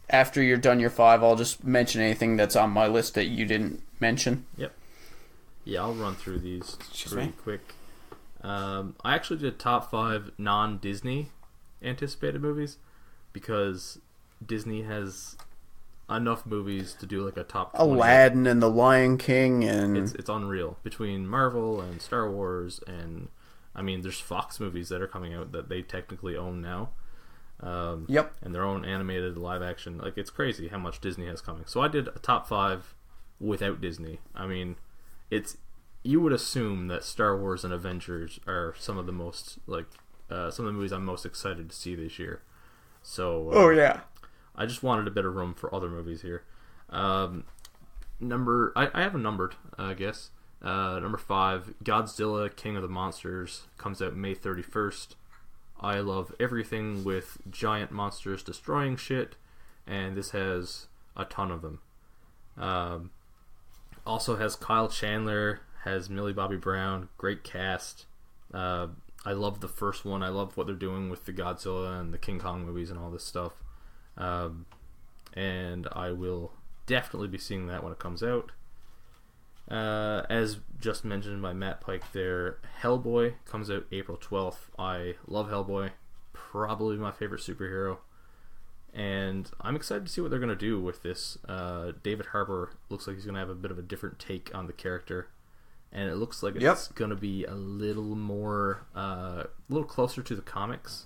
After you're done your 5, I'll just mention anything that's on my list that you didn't mention. Yep. Yeah, I'll run through these pretty quick. I actually did top 5 non-Disney anticipated movies because Disney has enough movies to do a top 20. Aladdin and The Lion King and it's unreal between Marvel and Star Wars and there's Fox movies that are coming out that they technically own now. Yep. And their own animated live action. It's crazy how much Disney has coming. So I did a top 5 without Disney. I mean, you would assume that Star Wars and Avengers are some of the most some of the movies I'm most excited to see this year. So I just wanted a bit of room for other movies here. I have them numbered, I guess. Number 5, Godzilla King of the Monsters comes out May 31st. I love everything with giant monsters destroying shit, and this has a ton of them. Also has Kyle Chandler, has Millie Bobby Brown, great cast. I love the first one. I love what they're doing with the Godzilla and the King Kong movies and all this stuff. And I will definitely be seeing that when it comes out. As just mentioned by Matt Pike there, Hellboy comes out April 12th. I love Hellboy. Probably my favorite superhero. And I'm excited to see what they're going to do with this. David Harbour looks like he's going to have a bit of a different take on the character. And it looks like it's going to be a little more, a little closer to the comics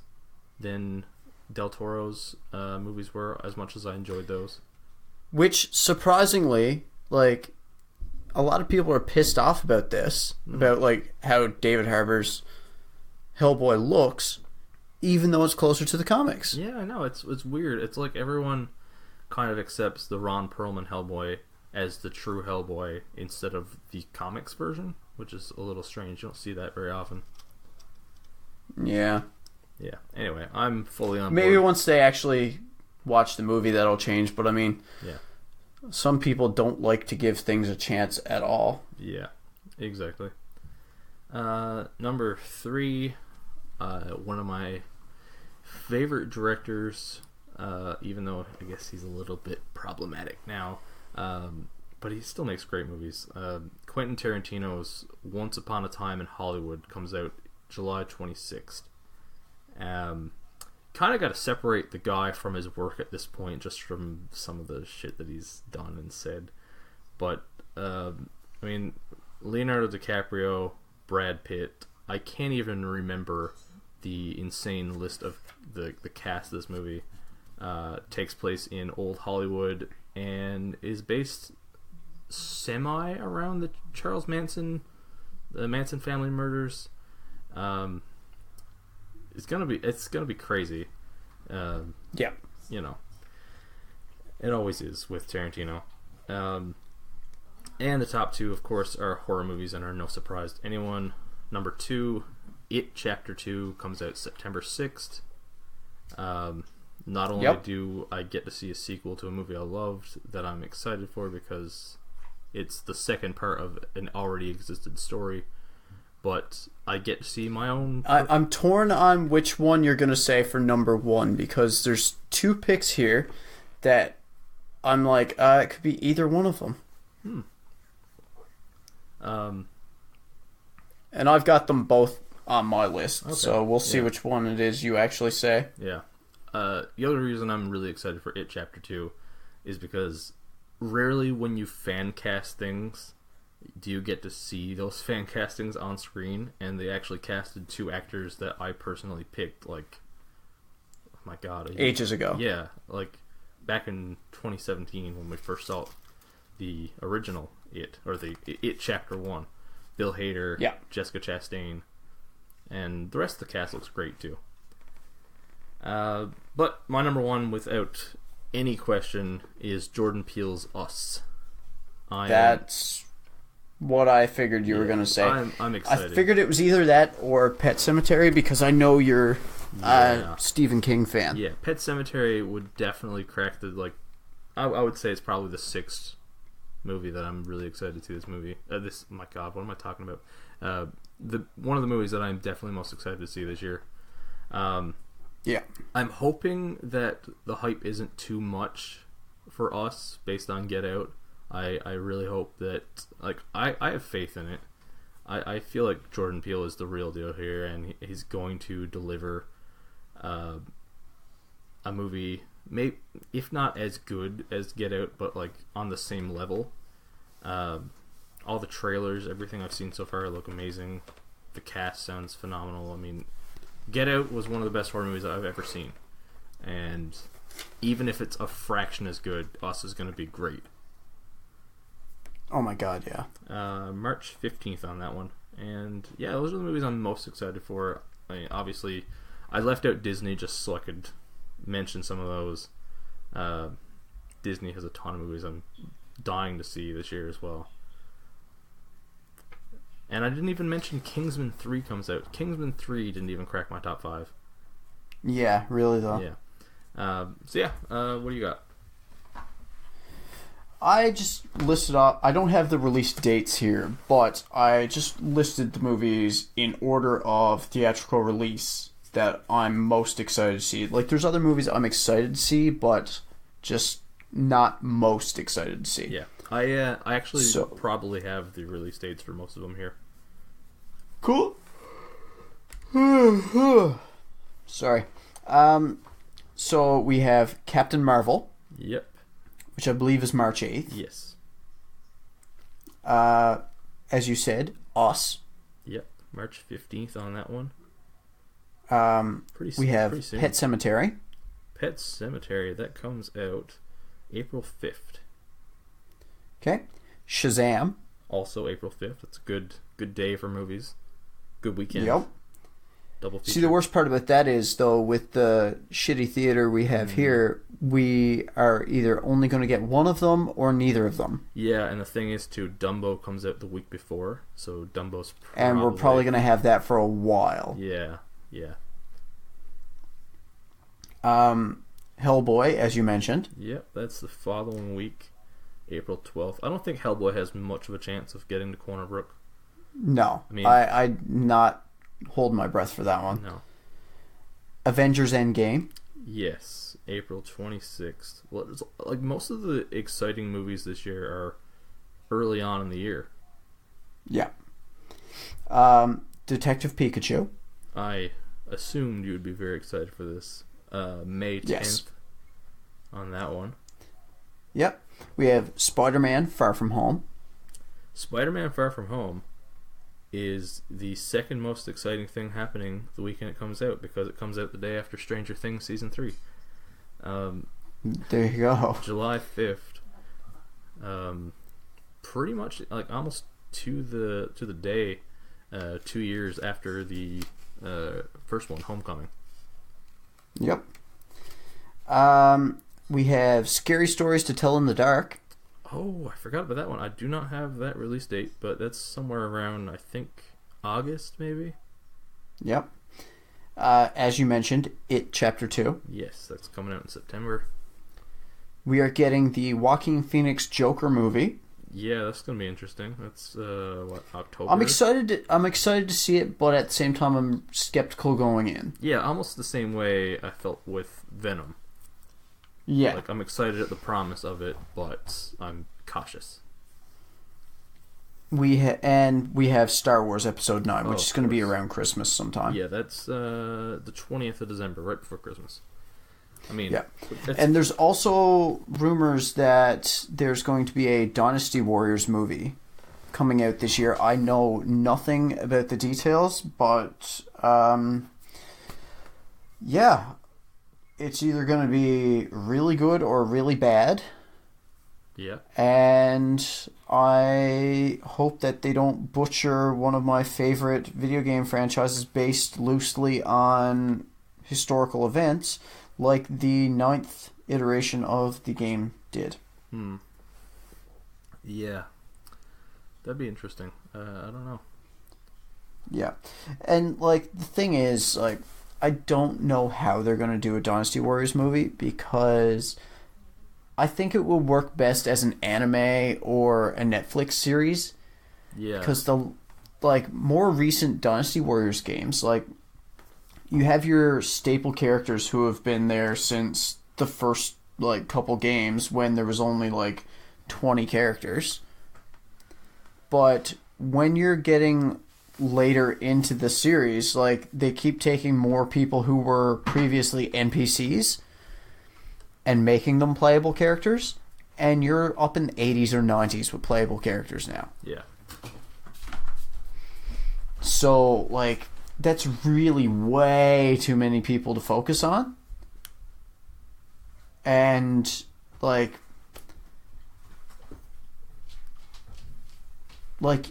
than Del Toro's movies were, as much as I enjoyed those. Which, surprisingly, like, a lot of people are pissed off about this, about, like, how David Harbour's Hellboy looks, even though it's closer to the comics. Yeah, I know. It's weird. It's like everyone kind of accepts the Ron Perlman Hellboy as the true Hellboy instead of the comics version, which is a little strange. You don't see that very often. Yeah. Yeah. Anyway, I'm fully on board. Maybe once they actually watch the movie, that'll change. But, I mean, some people don't like to give things a chance at all. Yeah, exactly. Number 3, one of my favorite directors, even though I guess he's a little bit problematic now, but he still makes great movies. Quentin Tarantino's Once Upon a Time in Hollywood comes out July 26th. Kind of got to separate the guy from his work at this point, just from some of the shit that he's done and said. But I mean, Leonardo DiCaprio, Brad Pitt. I can't even remember the insane list of the cast of this movie. Takes place in old Hollywood and is based semi around the Manson family murders. It's gonna be crazy. Yeah, you know, it always is with Tarantino. And the top 2, of course, are horror movies and are no surprise to anyone. Number 2, It Chapter 2 comes out September 6th. Not only do I get to see a sequel to a movie I loved that I'm excited for because it's the second part of an already existed story, but I get to see my own... I'm torn on which one you're going to say for number 1, because there's 2 picks here that I'm like, it could be either one of them. And I've got them both on my list, so we'll see which one it is you actually say. Yeah. The other reason I'm really excited for It Chapter 2 is because rarely when you fan cast things do you get to see those fan castings on screen, and they actually casted 2 actors that I personally picked, like, oh my god, ages ago. Yeah, like back in 2017 when we first saw the original It, or the It Chapter 1. Bill Hader, Jessica Chastain, and the rest of the cast looks great too. But my number 1, without any question, is Jordan Peele's Us. That's what I figured you were going to say. I'm excited. I figured it was either that or Pet Sematary, because I know you're a Stephen King fan. Yeah, Pet Sematary would definitely crack the, like, I would say it's probably the 6th movie that I'm really excited to see this movie. My god, what am I talking about? One of the movies that I'm definitely most excited to see this year. Yeah. I'm hoping that the hype isn't too much for Us based on Get Out. I really hope that, like, I have faith in it. I feel like Jordan Peele is the real deal here, and he's going to deliver a movie, maybe if not as good as Get Out, but like on the same level. All the trailers, everything I've seen so far look amazing. The cast sounds phenomenal. I mean, Get Out was one of the best horror movies I've ever seen, and even if it's a fraction as good, Us is going to be great. Oh my god, yeah. March 15th on that one. And yeah, those are the movies I'm most excited for. I mean, obviously, I left out Disney just so I could mention some of those. Disney has a ton of movies I'm dying to see this year as well. And I didn't even mention Kingsman 3 comes out. Kingsman 3 didn't even crack my top 5. Yeah, really though. Yeah. What do you got? I just listed off. I don't have the release dates here, but I just listed the movies in order of theatrical release that I'm most excited to see. Like, there's other movies I'm excited to see, but just not most excited to see. Yeah, I actually probably have the release dates for most of them here. Cool. Sorry. So we have Captain Marvel. Yep. Which I believe is March 8th. Yes. As you said, Us. Yep. March 15th on that one. We have Pet Sematary. Pet Sematary, that comes out April 5th. Okay. Shazam. Also April 5th. It's a good day for movies. Good weekend. Yep. Double feature. See, the worst part about that is, though, with the shitty theater we have here, we are either only going to get one of them or neither of them. Yeah, and the thing is, too, Dumbo comes out the week before, so Dumbo's probably... And we're probably going to have that for a while. Yeah. Hellboy, as you mentioned. Yep, that's the following week, April 12th. I don't think Hellboy has much of a chance of getting to Corner Brook. No. I mean, I'd not hold my breath for that one. No. Avengers Endgame. Yes, April 26th. Well, it's, like, most of the exciting movies this year are early on in the year. Yeah. Detective Pikachu. I assumed you would be very excited for this. May 10th on that one. Yep. We have Spider-Man Far From Home. Spider-Man Far From Home is the second most exciting thing happening the weekend it comes out, because it comes out the day after Stranger Things Season 3. There you go. July 5th. Pretty much, like, almost to the day, 2 years after the first one, Homecoming. Yep. We have Scary Stories to Tell in the Dark. Oh, I forgot about that one. I do not have that release date, but that's somewhere around, I think, August, maybe? Yep. As you mentioned, It Chapter 2. Yes, that's coming out in September. We are getting the Joaquin Phoenix Joker movie. Yeah, that's going to be interesting. That's, October? I'm excited to see it, but at the same time, I'm skeptical going in. Yeah, almost the same way I felt with Venom. Yeah. Like, I'm excited at the promise of it, but I'm cautious. We have Star Wars Episode 9, which is going to be course. around Christmas sometime. Yeah, that's the 20th of December, right before Christmas. I mean... Yeah. And there's also rumors that there's going to be a Dynasty Warriors movie coming out this year. I know nothing about the details, but yeah, it's either going to be really good or really bad. Yeah. And I hope that they don't butcher one of my favorite video game franchises based loosely on historical events, like the 9th iteration of the game did. Yeah. That'd be interesting. I don't know. Yeah. And, like, the thing is, like, I don't know how they're going to do a Dynasty Warriors movie, because I think it will work best as an anime or a Netflix series. Yeah. Because the, like, more recent Dynasty Warriors games, like, you have your staple characters who have been there since the first, like, couple games when there was only, like, 20 characters. But when you're getting later into the series, like, they keep taking more people who were previously NPCs and making them playable characters, and you're up in the 80s or 90s with playable characters now. Yeah. So, like, that's really way too many people to focus on. And, like, like,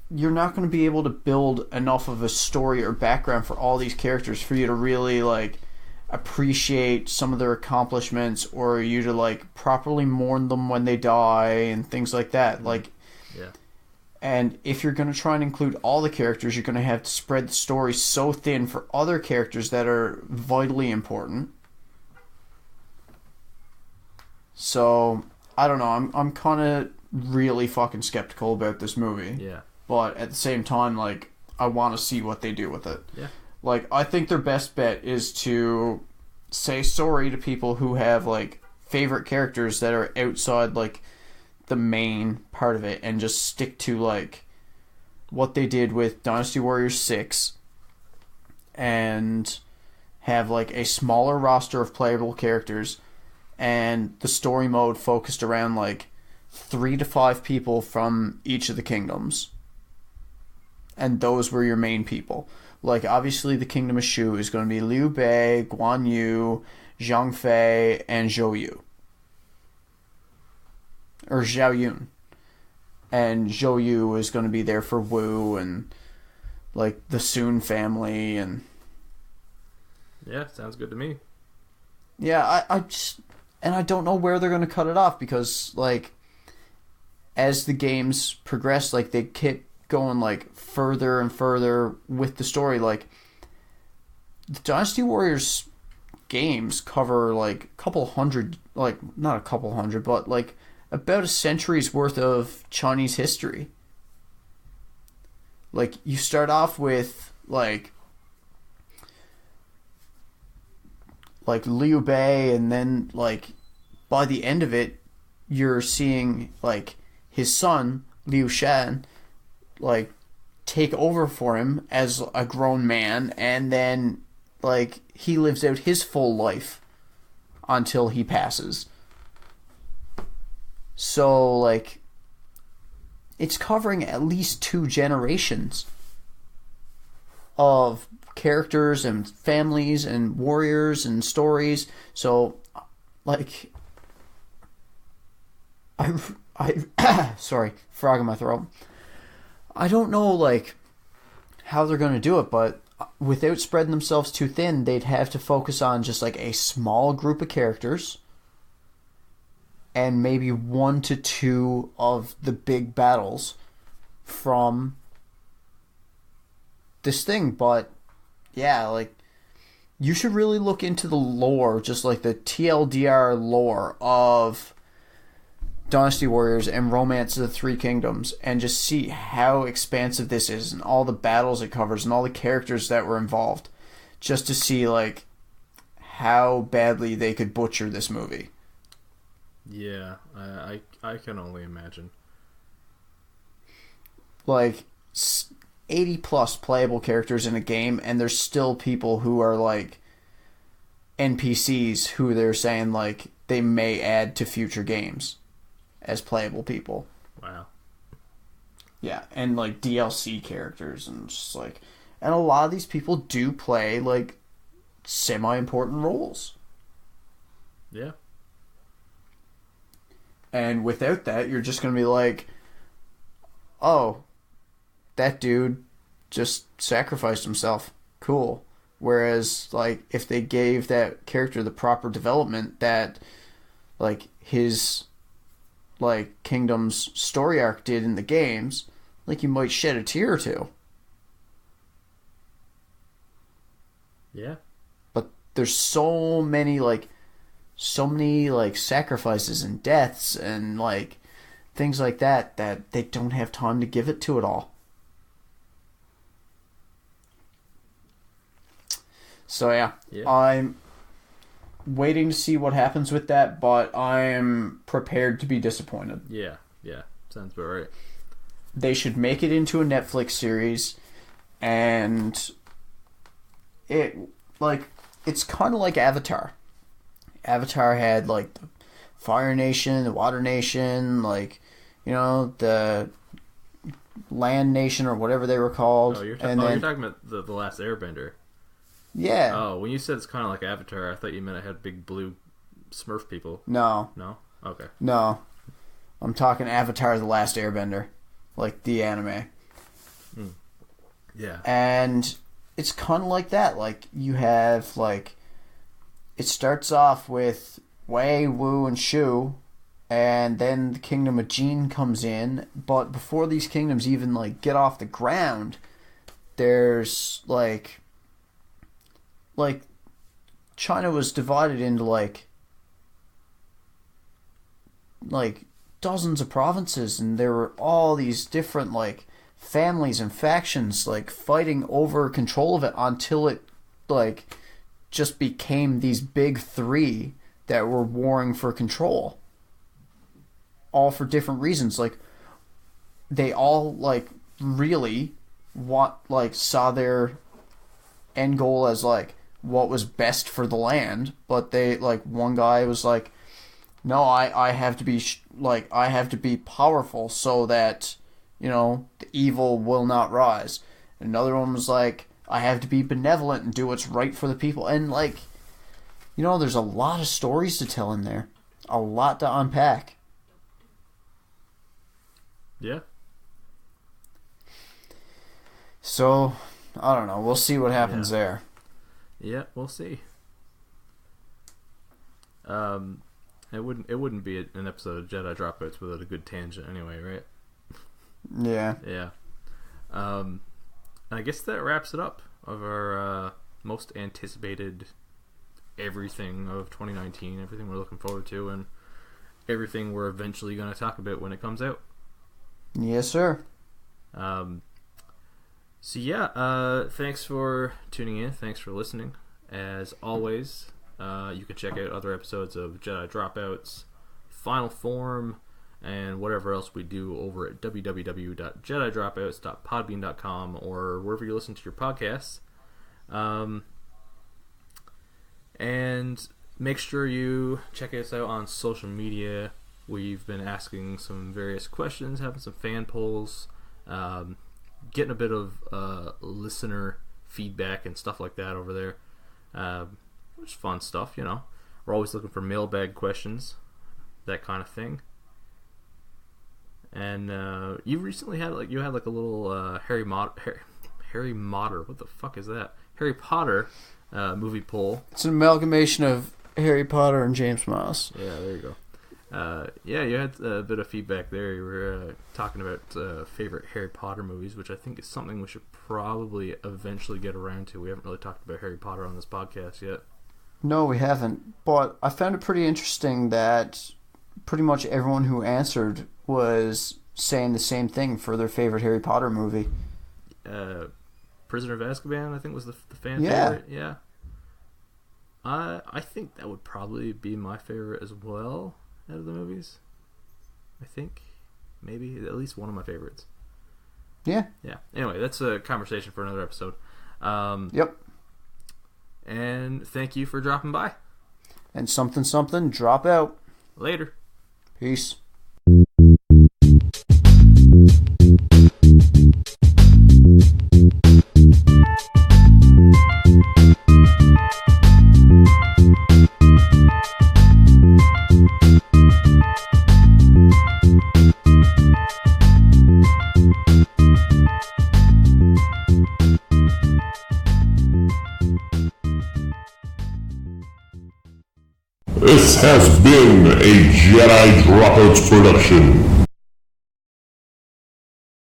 you're not going to be able to build enough of a story or background for all these characters for you to really, like, appreciate some of their accomplishments, or you to, like, properly mourn them when they die and things like that. Like, Yeah. and if you're going to try and include all the characters, you're going to have to spread the story so thin for other characters that are vitally important. So, I don't know. I'm kind of really fucking skeptical about this movie. Yeah. But at the same time, like, I want to see what they do with it. Yeah. Like, I think their best bet is to say sorry to people who have, like, favorite characters that are outside, like, the main part of it, and just stick to, like, what they did with Dynasty Warriors 6, and have, like, a smaller roster of playable characters, and the story mode focused around, like, 3 to 5 people from each of the kingdoms. And those were your main people. Like, obviously, the Kingdom of Shu is going to be Liu Bei, Guan Yu, Zhang Fei, and Zhou Yu. Or Zhao Yun. And Zhou Yu is going to be there for Wu and, like, the Sun family. And Yeah, sounds good to me. yeah, I just... And I don't know where they're going to cut it off, because, like, as the games progress, like, they keep going, like, further and further with the story. Like, the Dynasty Warriors games cover, like, a couple hundred, like, not a couple hundred, but, like, about a century's worth of Chinese history. Like, you start off with, like Liu Bei, and then, like, by the end of it, you're seeing, like, his son, Liu Shan, like, take over for him as a grown man, and then, like, he lives out his full life until he passes. So, like, it's covering at least 2 generations of characters and families and warriors and stories. So, like, sorry, frog in my throat. I don't know, like, how they're going to do it, but without spreading themselves too thin, they'd have to focus on just, like, a small group of characters and maybe 1 to 2 of the big battles from this thing. But yeah, like, you should really look into the lore, just like the TLDR lore of Dynasty Warriors and Romance of the Three Kingdoms, and just see how expansive this is, and all the battles it covers, and all the characters that were involved, just to see, like, how badly they could butcher this movie. Yeah, I can only imagine. Like, 80 plus playable characters in a game, and there's still people who are, like, NPCs who they're saying, like, they may add to future games as playable people. Wow. Yeah, and, like, DLC characters, and just, like, and a lot of these people do play, like, semi-important roles. Yeah. And without that, you're just going to be like, oh, that dude just sacrificed himself. Cool. Whereas, like, if they gave that character the proper development that, like, his, like, kingdom's story arc did in the games, like, you might shed a tear or two. Yeah. But there's so many sacrifices and deaths and, like, things like that they don't have time to give it to it all. So yeah. I'm waiting to see what happens with that, but I'm prepared to be disappointed. Yeah, sounds about right. They should make it into a Netflix series, and it, like, it's kind of like Avatar. Avatar had, like, the Fire Nation, the Water Nation, like, you know, the Land Nation, or whatever they were called. You're talking about the Last Airbender. Yeah. Oh, when you said it's kind of like Avatar, I thought you meant it had big blue Smurf people. No. No? Okay. No. I'm talking Avatar: The Last Airbender. like the anime. Yeah. And it's kind of like that. Like, you have, like, it starts off with Wei, Wu, and Shu, and then the Kingdom of Jin comes in. But before these kingdoms even, like, get off the ground, there's, like, China was divided into, like dozens of provinces, and there were all these different, like, families and factions, like, fighting over control of it until it, like, just became these big three that were warring for control. All for different reasons. Like, they all, like, really saw their end goal as, like, what was best for the land, but they, like, one guy was like, no, I have to be, I have to be powerful so that, you know, the evil will not rise. Another one was like, I have to be benevolent and do what's right for the people. And, like, you know, there's a lot of stories to tell in there. A lot to unpack. Yeah. So, I don't know. We'll see what happens there. Yeah, we'll see. It wouldn't be an episode of Jedi Dropouts without a good tangent anyway, right? Yeah. Yeah. I guess that wraps it up of our most anticipated everything of 2019, everything we're looking forward to, and everything we're eventually going to talk about when it comes out. Yes, sir. So yeah, thanks for tuning in. Thanks for listening. As always, you can check out other episodes of Jedi Dropouts, Final Form, and whatever else we do over at www.jedidropouts.podbean.com or wherever you listen to your podcasts. And make sure you check us out on social media. We've been asking some various questions, having some fan polls, getting a bit of listener feedback and stuff like that over there. Which is fun stuff, you know. We're always looking for mailbag questions, that kind of thing. And you recently had a little Harry Potter. What the fuck is that? Harry Potter movie poll. It's an amalgamation of Harry Potter and James Moss. Yeah, there you go. Yeah, you had a bit of feedback there. You were talking about favorite Harry Potter movies, which I think is something we should probably eventually get around to. We haven't really talked about Harry Potter on this podcast yet. No, we haven't. But I found it pretty interesting that pretty much everyone who answered was saying the same thing for their favorite Harry Potter movie. Prisoner of Azkaban, I think, was the fan favorite. Yeah. I think that would probably be my favorite as well out of the movies. I think. Maybe. At least one of my favorites. Yeah. Yeah. Anyway, that's a conversation for another episode. Yep. And thank you for dropping by. And something, drop out. Later. Peace. This has been a Jedi Dropouts production.